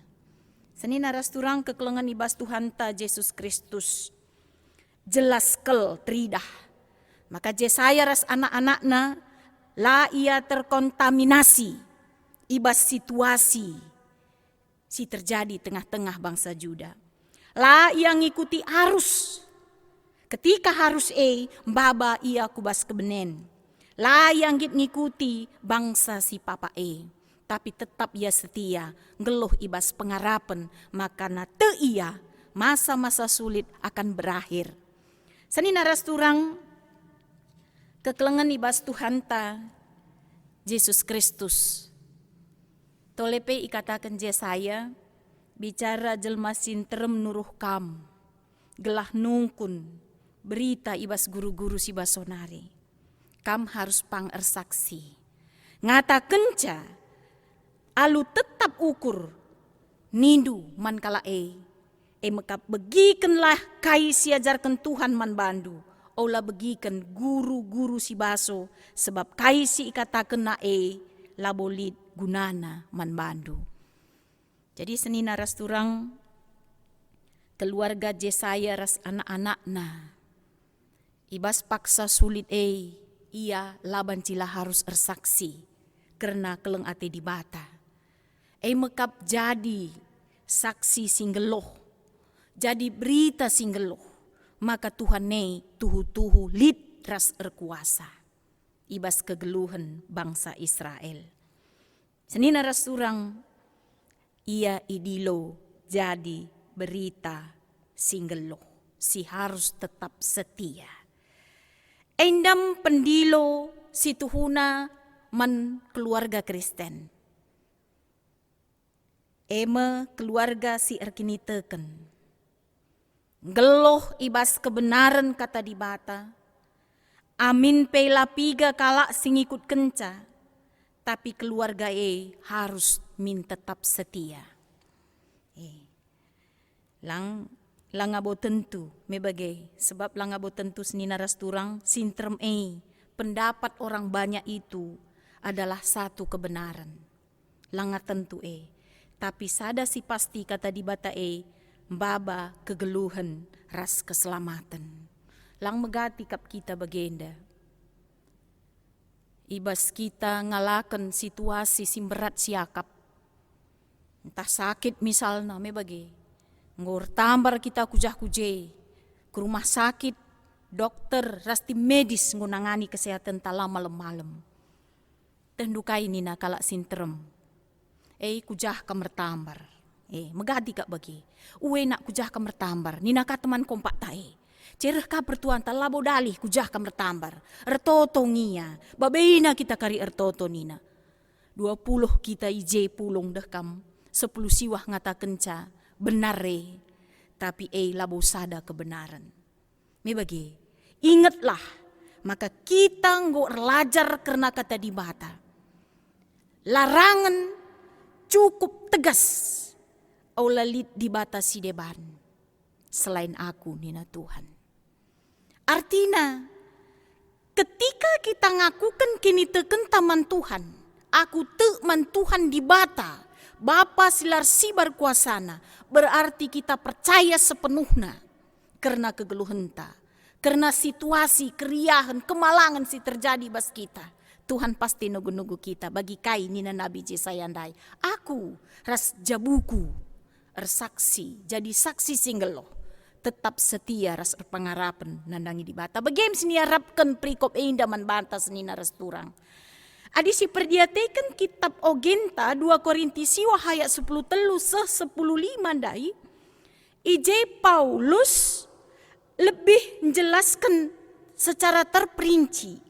Seni naras turang kekelengan ibas Tuhan ta Yesus Kristus. Jelas kel tridah. Maka Jesaya ras anak-anakna la ia terkontaminasi ibas situasi si terjadi tengah-tengah bangsa Juda. La ia ngikuti arus. Ketika harus mbaba ia kubas kebenen. La yang ngikuti bangsa si papa tapi tetap ia setia ngeluh ibas pengarapan maka na te ia masa-masa sulit akan berakhir. Seni naras turang kekelengan ibas Tuhan ta Yesus Kristus. Tolepe ikatakan Jesaya bicara jelma sinterem nuruh kam gelah nungkun berita ibas guru-guru si basonari. Kam harus pangersaksi. Ngata kenca, alu tetap ukur, nindu man kala mekap begikenlah kai siajarkan Tuhan man bandu. Ola begiken guru-guru si baso, sebab kai si ikatakan na labolit gunana man bandu. Jadi seni naras turang keluarga Jesaya ras anak-anakna. Ibas paksa sulit ia laban cila harus ersaksi karena keleng ate di bata. Mekap jadi saksi singgeloh, jadi berita singgeloh, maka Tuhan tuhu-tuhu lit ras erkuasa. Ibas kegeluhan bangsa Israel. Seni naras surang ia idilo jadi berita singgeloh, si harus tetap setia. Endam pendilo si tuhuna man keluarga Kristen. Keluarga si erkiniteken. Geloh ibas kebenaran kata di bata. Amin pe lapiga kalak singikut kenca. Tapi keluarga harus min tetap setia. Langabo tentu mebagai sebab langabo tentu seni naras turang sintrem pendapat orang banyak itu adalah satu kebenaran. Langa tentu tapi sada si pasti kata di bata mbaba kegeluhan ras keselamatan. Lang megati kap kita bagenda. Ibas kita ngalakan situasi simberat siakap. Entah sakit misalnya mebagai. Ngur tambar kita kujah-kuje ke rumah sakit, dokter, rasti medis ngunangani kesehatan tala malam-malam. Tendukai nina kalak sinterem. Kujah kamar tambar. Megadi kak bagi. Uwe nak kujah kamar tambar. Nina ka teman kompak tae. Cereh ka pertuan talabo dalih kujah kamar tambar. Ertoto ngia. Babeina kita kari ertoto nina. 20 kita ije pulung deh kam. 10 siwah ngata kenca. Benar tapi labo sada kebenaran. Mebagi, ingatlah, maka kita nggo erlajar karena kata di bata. Larangan cukup tegas. Aulalit di bata si deban. Selain aku nina Tuhan. Artinya, ketika kita ngakukan kini teken taman Tuhan. Aku te man Tuhan di bata. Bapa silar sibar kuasana, berarti kita percaya sepenuhnya karena kegeluhenta, karena situasi, keriahan, kemalangan si terjadi bas kita. Tuhan pasti nugu-nugu kita bagi kai nina Nabi Jesaya andai. Aku ras jabuku, ersaksi, jadi saksi singgeloh, tetap setia ras pengarapan nandangi di bata. Bagaim sini harapkan prikop indaman banta seni naras turang. Adi si perdiatekan kitab Ogenta 2 Korintus ayat 10 telu 10 5 dai. IJ Paulus lebih menjelaskan secara terperinci.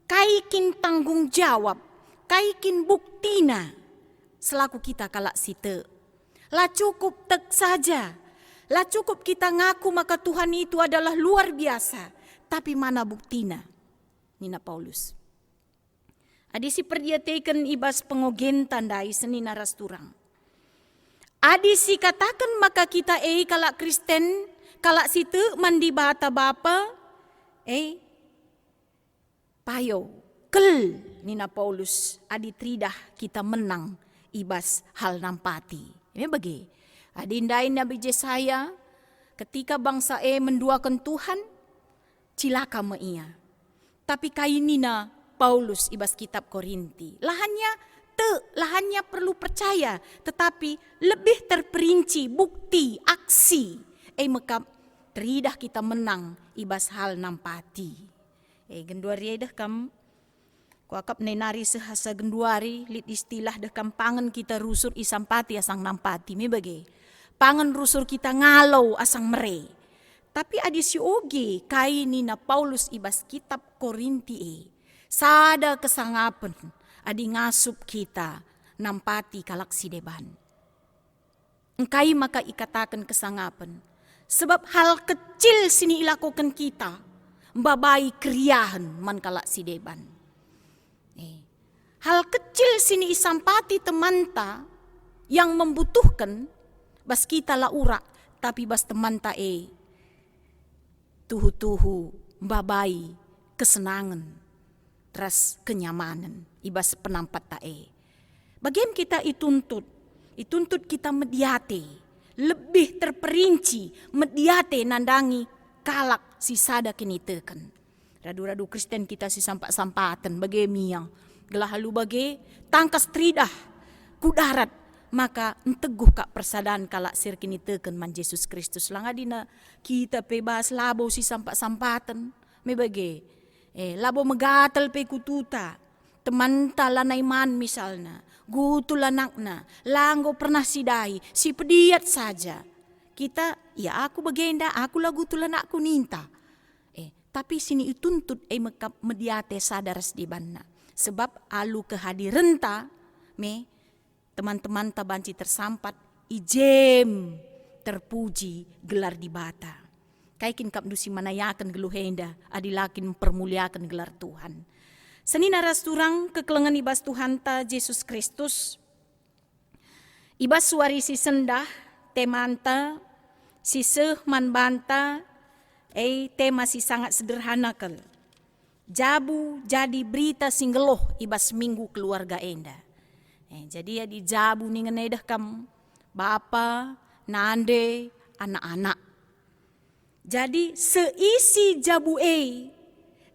Kaikin tanggung jawab, kaikin buktina selaku kita kalak site. Lah cukup tek saja. Lah cukup kita ngaku maka Tuhan itu adalah luar biasa. Tapi mana buktinya? Nina Paulus. Adi si perdiateken ibas pengogen tandai seni naras turang. Adi si katakan maka kita kalak Kristen, kalak situ mandi bata bapa, payo, kel Nina Paulus, adi tridah kita menang ibas hal nampati. Ini bagi, adi indain Nabi Yesaya, ketika bangsa menduakan Tuhan, cilaka ia. Tapi kainina Paulus ibas kitab Korinti, lahannya perlu percaya, tetapi lebih terperinci bukti, aksi. Mekap teridah kita menang ibas hal nampati. Genduari dah kam, kuakap nenari sehasa genduari, lit istilah dah kam pangan kita rusur isampati asang nampati. Bagi pangan rusur kita ngalau asang mere. Tapi adisi oge kainina Paulus ibas kitab Korinti sada kesangapan adi ngasup kita nampati kalak sideban. Engkai maka ikatakan kesangapan. Sebab hal kecil sini ilakukan kita. Mbabai kriahan man kalak sideban. Hal kecil sini isampati temanta yang membutuhkan. Bas kita la urak. Tapi bas temanta tuhu-tuhu mbabai kesenangan. Teras kenyamanan. Ibas penampat tae. Bagian kita ituntut kita mediate, lebih terperinci mediate nandangi kalak si sada kini teken. Radu-radu Kristen kita si sampak-sampatan bagai miang, gelah halu bagai tangkas tridah kudarat, maka enteguh kak persadaan kalak sir kini teken man Yesus Kristus. Langadina kita bebas labo si sampak-sampatan, me bagai labo megatal pe kututa. Teman talanaiman misalnya, gutul anakna, langgo pernah sidai, si pediat saja. Kita, ya aku bagenda, aku lah gutul anakku ninta. Tapi sini ituntut mekap mediate sadaras di banna. Sebab alu kehadiran ta, teman-teman tabanci tersampat, ijem terpuji gelar di bata. Kaikin kap dusi manayakan geluhenda, adilakin mempermuliakan gelar Tuhan. Seni naras turang kekelengan ibas Tuhan ta Yesus Kristus. Ibas suari si sendah temanta si man banta tema si sangat sederhana kel. Jabu jadi berita singgeloh ibas minggu keluarga enda. Jadi ya di jabu nih ngenedah kam bapa, nande, anak-anak. Jadi seisi jabu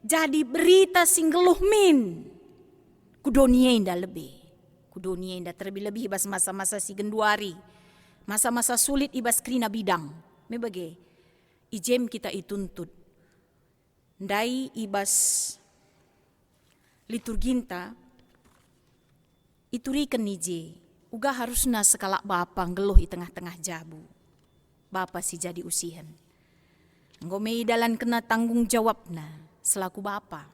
jadi berita singgeluh min. Kudonienda lebih. Kudonienda terlebih-lebih ibas masa-masa si genduari. Masa-masa sulit ibas krina bidang. Mebage. Ijem kita ituntut. Ndai ibas liturginta. Iturikan nije. Uga harusna sekalak bapa ngeluh di tengah-tengah jabu. Bapa si jadi usihan. Ngomei dalan kena tanggung jawabna. Selaku bapa.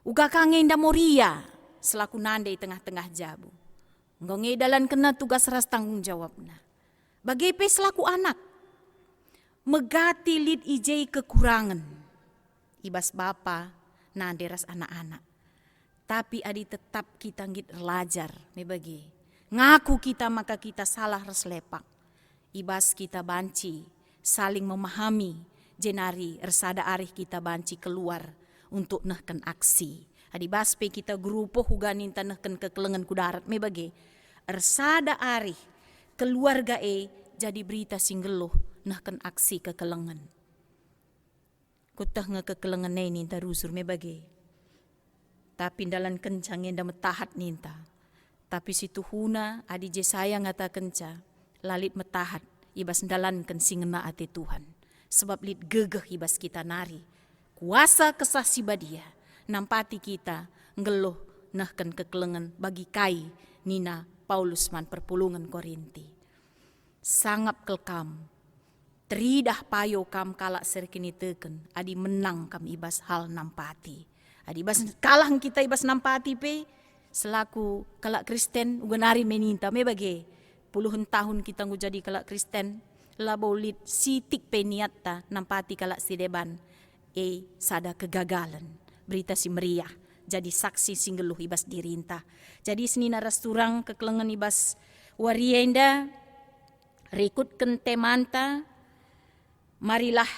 Uga kangen da moria selaku nande di tengah-tengah jabu. Ngonge dalan kena tugas ras tanggung jawabna. Bagepe selaku anak. Megati lid ijei kekurangan. Ibas bapa nande ras anak-anak. Tapi adi tetap kita ngit relajar mebagi. Ngaku kita maka kita salah ras lepak. Ibas kita banci saling memahami. Jenari ersada arih kita banci keluar untuk nehken aksi. Adi baspe kita grupo huganin tanahken kekelengan kudarat mebage. Ersada arih keluarga jadi berita singgeluh nehken aksi kekelengan. Kutah ngekekelengan ninta rusur mebage. Tapi dalan kencang yang metahat ninta. Tapi si tuhuna adi Yesaya ngata kenca lalit metahat ibas dalanken singena ate Tuhan. Sebab lid gegeh ibas kita nari. Kuasa kesah sibadia. Nampati kita ngeluh nahkan kekelengan bagi kai nina Paulus man perpulungan Korinti. Sangap kelkam. Teridah payo kam kalak serkini teken. Adi menang kam ibas hal nampati. Adi ibas kalah kita ibas nampati pe. Selaku kalak Kristen uga nari meninta me bage. Puluhan tahun kita ngu jadi kalak Kristen. labolit sitik peniatta nampati kalak si deban sada kegagalan berita si meriah jadi saksi singgeluh ibas dirinta. Jadi senina rasturang kekelengan ibas warienda rekutkan temanta, marilah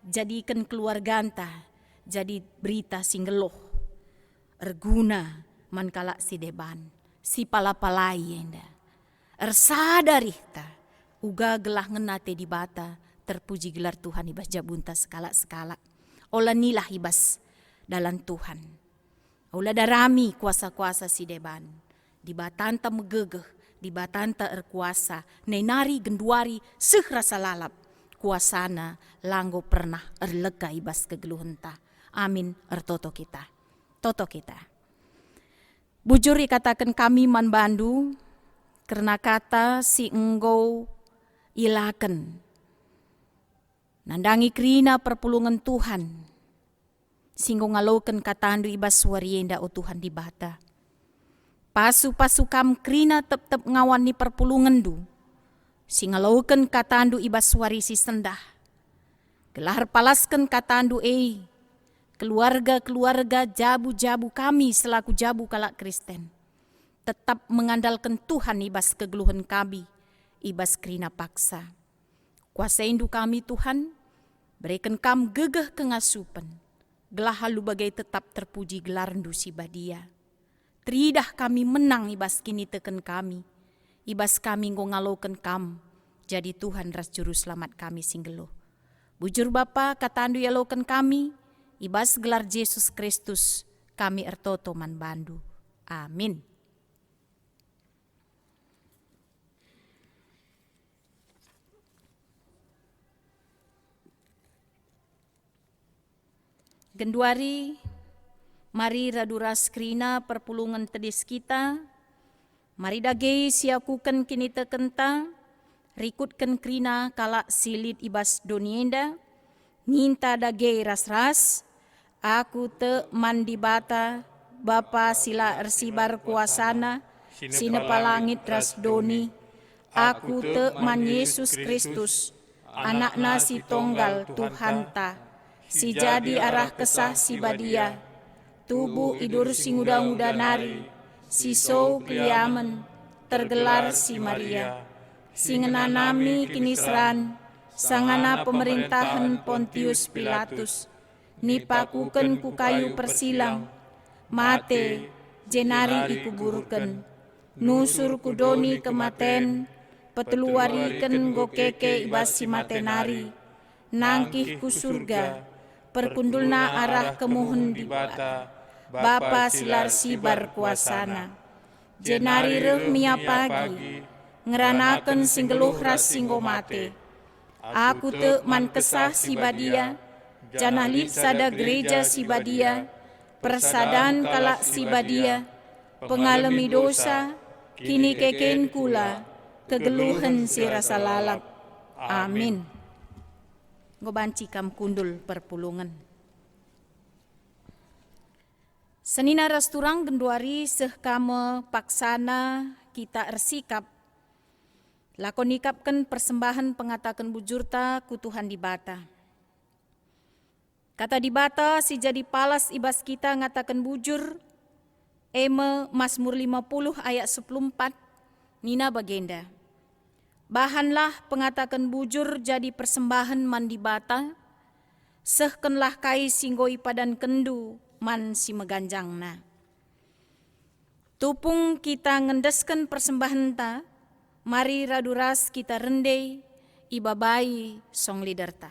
jadikan keluarganta jadi berita singgeluh erguna mankala si deban si palapalai enda ersadarihta uga gelah ngenate di bata terpuji gelar Tuhan ibas jabunta skala-skala ola nilah ibas dalam Tuhan ola darami kuasa-kuasa si deban di batanta megegeh di batanta erkuasa nenari genduari seh rasa lalap kuasana langgo pernah erlega ibas kegeluhenta. Amin ertoto kita. Toto kita. Bujur ikatakan kami man bandu karena kata si engkau ilaken. Nandangi krina perpulungan Tuhan. Singgo ngalaukan katandu ibas warienda o Tuhan di bata. Pasu-pasu kam krina tep-tep ngawan ni perpulungan du. Singalaukan katandu ibas warisi sendah. Gelar palaskan katandu keluarga-keluarga jabu-jabu kami selaku jabu kalak Kristen. Tetap mengandalkan Tuhan ibas kegeluhan kami, ibas krina paksa. Kuasa indu kami Tuhan, berikan kam gegeh kengasupan. Gelah halu bagai tetap terpuji gelar si badia. Tridah kami menang ibas kini teken kami. Ibas kami ngalaukan kam. Jadi Tuhan ras juru selamat kami singgeluh. Bujur Bapa katandu yalaukan kami. Ibas gelar Yesus Kristus kami ertoto man bandu. Amin. Genduari, mari raduras krina perpulungan tedis kita, mari dagei siakukan kini tekenta, rikutkan krina kalak silit ibas donienda, ninta dagei ras-ras, aku te mandi bata, Bapa sila ersibar kuasana, sinepa langit ras doni, aku te man Yesus Kristus, anakna si tonggal Tuhan ta. Si jadi arah kesah si badia, tubuh idur si nguda-nguda nari, si sow keliamen, tergelar si Maria, si ngenanami kinisran, sangana pemerintahan Pontius Pilatus, nipakuken ku kayu persilang, mate jenari ikuburken, nusur kudoni kematen, peteluariken gokeke ibas si matenari, nangkih ku surga, perkundulna arah kemuhun di bata, Bapa silar sibar kuasana. Jenari reh mia pagi, ngeranaken singgeluh ras singgo mate. Aku te man kesah si badia, janalip sada gereja si badia, persadan kalak si badia, pengalami dosa, kini keken kula, kegeluhan si rasa lalap. Amin. Ngobanci kam kundul perpulungan. Senina rasturang genduari seh kame paksana kita ersikap. Lakon ikapkan persembahan pengatakan bujurta ku Tuhan di bata. Kata di bata si jadi palas ibas kita ngatakan bujur. Eme Mazmur 50 ayat 14 Nina bagenda. Bahanlah pengatakan bujur jadi persembahan mandi bata, sehkenlah kai singgoi padan kendu man si meganjangna. Tupung kita ngendesken persembahan ta, mari raduras kita rendei, ibabai song liderta.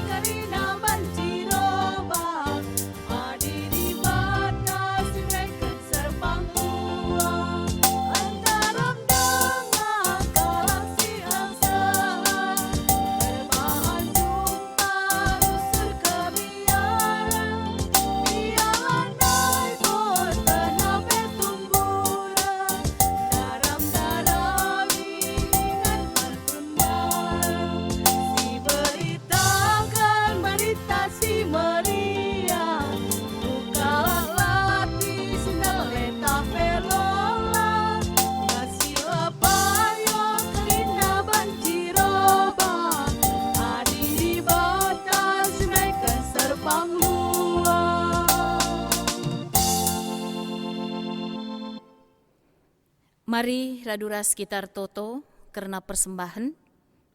Karina banci roba, adiri bata Mari raduras kita toto karena persembahan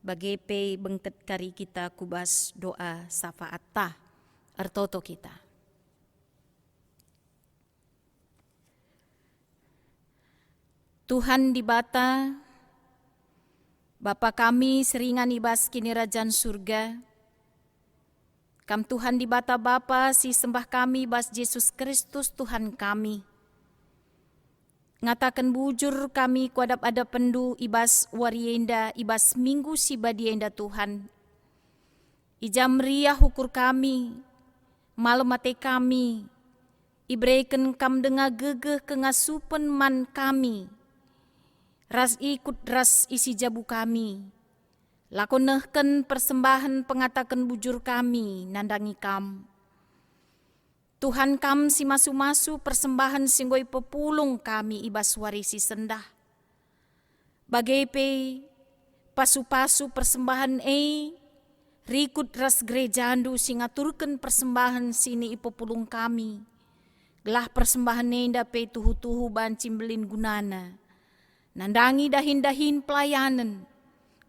bagi pe bengket kari kita kubas doa syafaat tah artoto kita. Tuhan di bata, Bapa kami seringan ibas kini Rajan surga, kam Tuhan di bata Bapa si sembah kami bas Yesus Kristus Tuhan kami. Ngatakan bujur kami kuadap ada pendu ibas warienda ibas minggu si badienda Tuhan. Ijam ria hukur kami, malam mate kami, ibreken kam denga gegeh kengasupen man kami. Ras ikut ras isi jabu kami, lakonehken persembahan pengatakan bujur kami nandangi kam. Tuhan kam si masu-masu persembahan singgoi pepulung kami ibas warisi sendah. Bagai pe pasu-pasu persembahan rikut ras gerejandu singaturken persembahan sini ipepulung kami. Gelah persembahan nenda pe tuhu-tuhu bancimbelin gunana. Nandangi dahin-dahin pelayanan,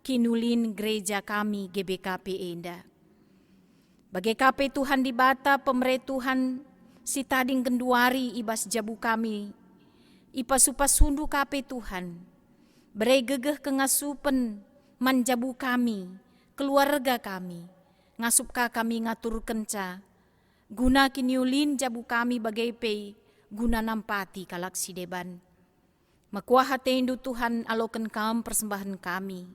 kinulin gereja kami GBKP enda. Bagai KP Tuhan di bata pemerintah Tuhan, si tading kenduari ibas jabu kami, ipasupas sundu KP Tuhan, berai gegeh kengasupen manjabu kami, keluarga kami, ngasupka kami ngatur kenca, guna kiniulin jabu kami bagai pe, guna nampati kalak si deban. Makuah hatendu Tuhan alokan kam persembahan kami.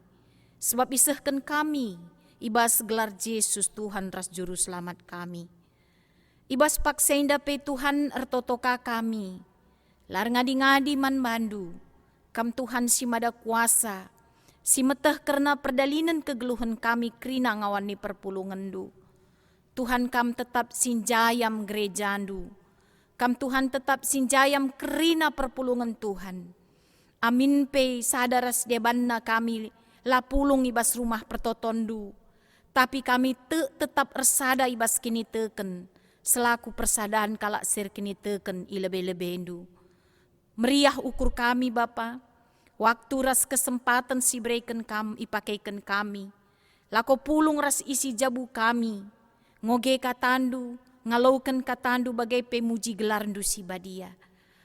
Sebab isehkan kami, ibas gelar Yesus Tuhan ras juru selamat kami. Ibas paksenda pe Tuhan ertotoka kami. Lar ngadi-ngadi man bandu, kam Tuhan si mada kuasa. Si meteh karena perdalinan kegeluhan kami krina ngawani perpulungan du. Tuhan kam tetap sinjayam gerejandu. Kam Tuhan tetap sinjayam krina perpulungan Tuhan. Amin pe sadaras debanna kami lapulung ibas rumah pertotondu. Tapi kami tetap ersada ibas kini teken. Selaku persadaan kalak sir kini teken ilebe-lebendu. Meriah ukur kami Bapa. Waktu ras kesempatan si berikan kami ipakaikan kami. Lako pulung ras isi jabu kami. Ngoge katandu, ngalaukan katandu bagai pemuji gelarndu si badia.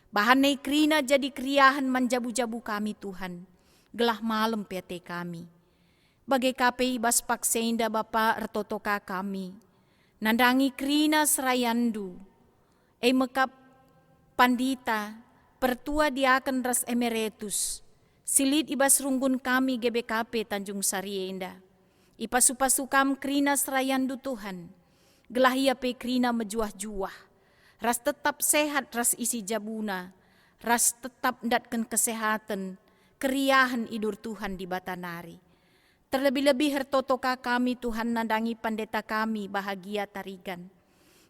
Bahanai krina jadi kriahan manjabu-jabu kami Tuhan. Gelah malam PT kami. Bagai KPI bas paksenda Bapa ertotoka kami. Nandangi krina serayandu. Mekap pandita. Pertua diaken ras emeritus. Silit ibas runggun kami GBKP Tanjung Sarienda. Ipasupasukam krina serayandu Tuhan. Gelah ia pe krina mejuah-juah. Ras tetap sehat ras isi jabuna, ras tetap ndatkan kesehatan, keriahan idur Tuhan di batanari. Terlebih-lebih hertotoka kami Tuhan nandangi pandeta kami bahagia tarigan.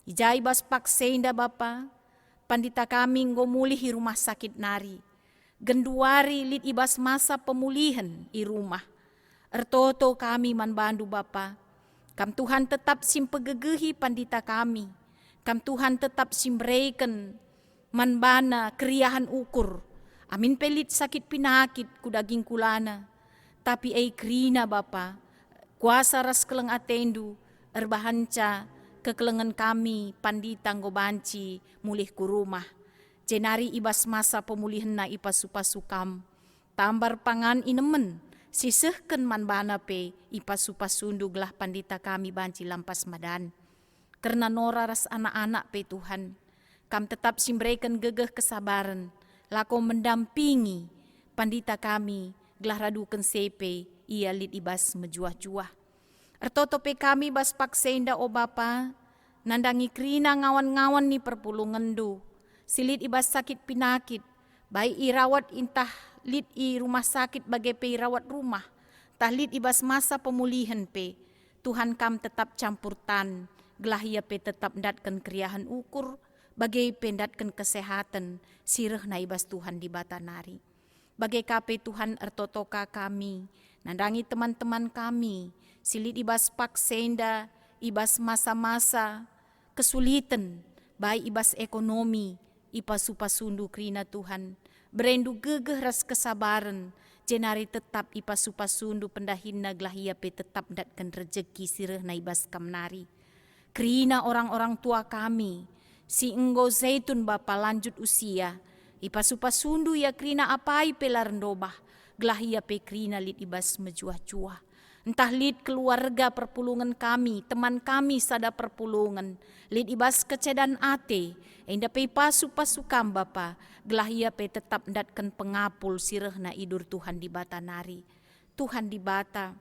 Ijai bas paksenda Bapa, pandita kami ngomulihi rumah sakit nari. Genduari lit ibas masa pemulihan i rumah. Ertoto kami manbandu Bapa, kam Tuhan tetap simpegegehi pandita kami. Kam Tuhan tetap simbreiken manbana keriahan ukur. Amin pelit sakit pinakit kudaging kulana. Tapi krina Bapa, kuasa ras keleng atendu, erbahanca kekelengan kami pandita ngobanci mulih ku rumah. Jenari ibas masa pemulihan na ipasupasukam. Tambar pangan inemen, sisehken manbana pe ipasupasundu gelah pandita kami banci lampas madan. Karena nora ras anak-anak pe Tuhan, kam tetap simbreikan gegeh kesabaran, lako mendampingi pandita kami, gelah raduken sepe, ia lit ibas mejuah-juah. Ertoto pe kami bas paksenda o Bapa, nandangi krina ngawan-ngawan ni perpulungan du, silit ibas sakit pinakit, baik irawat intah lit i rumah sakit bagai pe irawat rumah, tah lit ibas masa pemulihan pe, Tuhan kam tetap campur tan, gelah ia pe tetap ndatkan keriahan ukur, bagai pendatkan kesehatan, sireh na ibas Tuhan di batanari. Bagai KP Tuhan ertotoka kami, nandangi teman-teman kami, silit ibas paksenda, ibas masa-masa kesulitan, baik ibas ekonomi, Ipa-supasundu krina Tuhan, berendu gegeh ras kesabaran, jenari tetap ipa-supasundu pendahinna glahia pe tetap datkan rejeki sireh na ibas kamnari. Krina orang-orang tua kami, si enggo zaitun bapa lanjut usia, ipa-supasundu ya krina apai pelarendobah, glahia pe krina lit ibas mejuah-juah. Entah lid keluarga perpulungan kami, teman kami sada perpulungan, lid ibas kecedan ate, enda pe pasu-pasukam bapa, glahia pe tetap datkan pengapul sireh na idur Tuhan di bata nari. Tuhan di bata,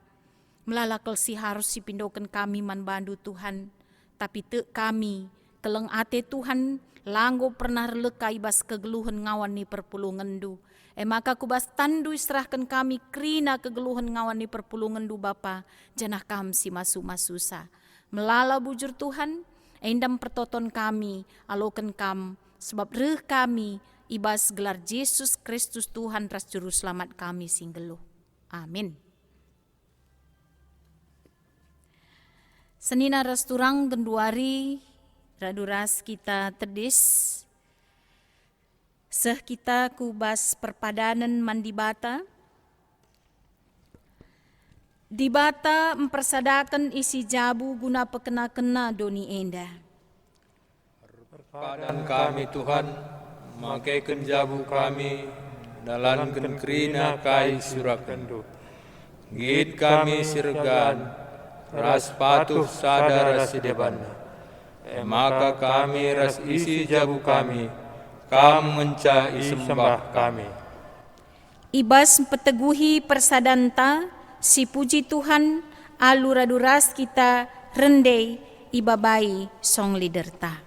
melalakal si harus sipindokan kami man bandu Tuhan, tapi te kami, keleng ate Tuhan, langgo pernah releka ibas kegeluhan ngawan ni perpulungan du. Maka kubas tandu serahkan kami krina kegeluhan ngawan ni perpulungan du Bapa, janah kam si masu-masusa. Melala bujur Tuhan, endam pertoton kami, alokan kam, sebab reh kami, ibas gelar Yesus Kristus Tuhan ras juru selamat kami singgeluh. Amin. Senina ras turang genduari, raduras kita tedis, seh kita kubas perpadanan mandibata. Dibata mempersadakan isi jabu guna pekena-kena doni enda. Perpadan kami Tuhan, makaikan jabu kami, dalankan kerina kai surakan. Git kami sirgan, ras patuh sadar sidebana. Maka kami ras isi jabu kami, kam menca isembah kami. Ibas peteguhi persadanta, si puji Tuhan, aluraduras kita rendai ibabai song liderta.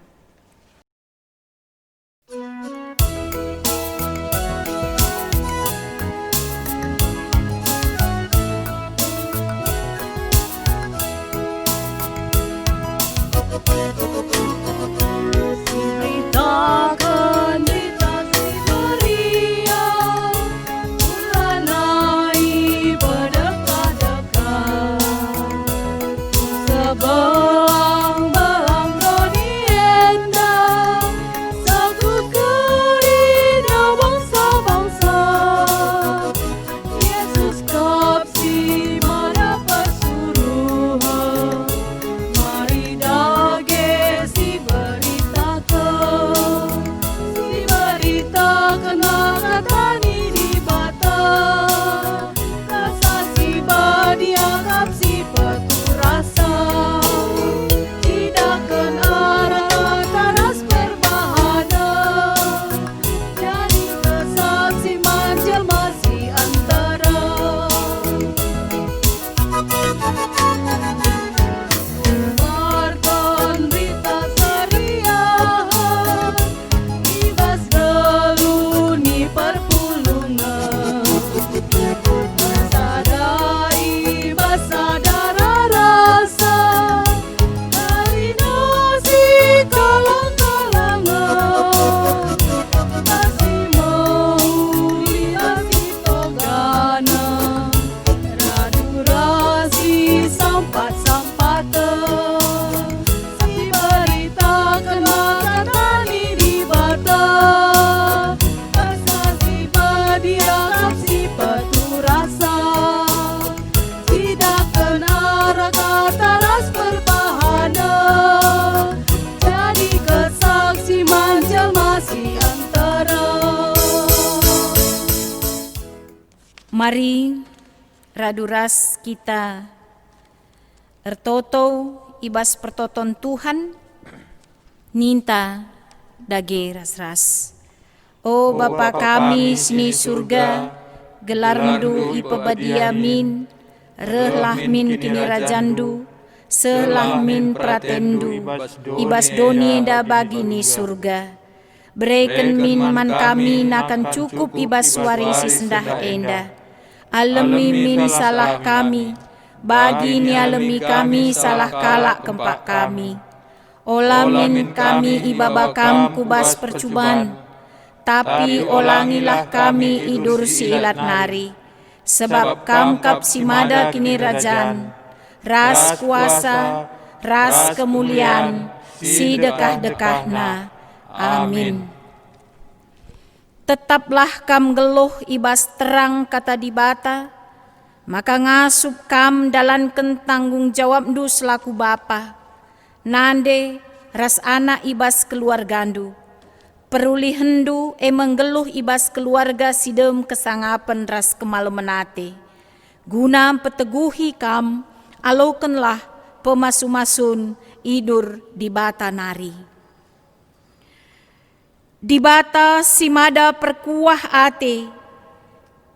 Mari raduras kita ertoto ibas pertoton Tuhan ninta dage ras-ras. O Bapa kami sini surga, gelarndu ipebadiamin, rehlah min kini rajandu, sehlah min pratendu, ibas doni da bagi ni surga. Berikan min man kami nakan cukup ibas warisi sendah enda. Alemi min salah kami, bagi ni alemi kami salah kalak kempak kami. Olamin kami ibaba kam kubas percubaan, tapi olangilah kami idur si ilat nari. Sebab kam kap si mada kini rajan, ras kuasa, ras kemuliaan, si dekah-dekahna. Amin. Tetaplah kam geluh ibas terang kata dibata, maka ngasup kam dalanken tanggung jawab ndu selaku bapa. Nande ras anak ibas keluargandu. Peruli hendu menggeluh ibas keluarga sidem kesangapen ras kemalemenate. Guna peteguhi kam, alokenlah pemasu-masun idur dibata nari. Dibata simada perkuah ate,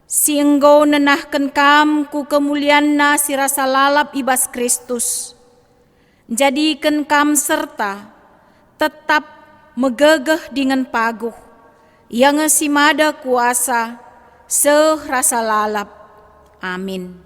si engkau nenahken kam ku kemulianna si rasa lalap ibas Kristus. Jadikan kam serta tetap megegeh dengan paguh, yang simada kuasa serasa lalap. Amin.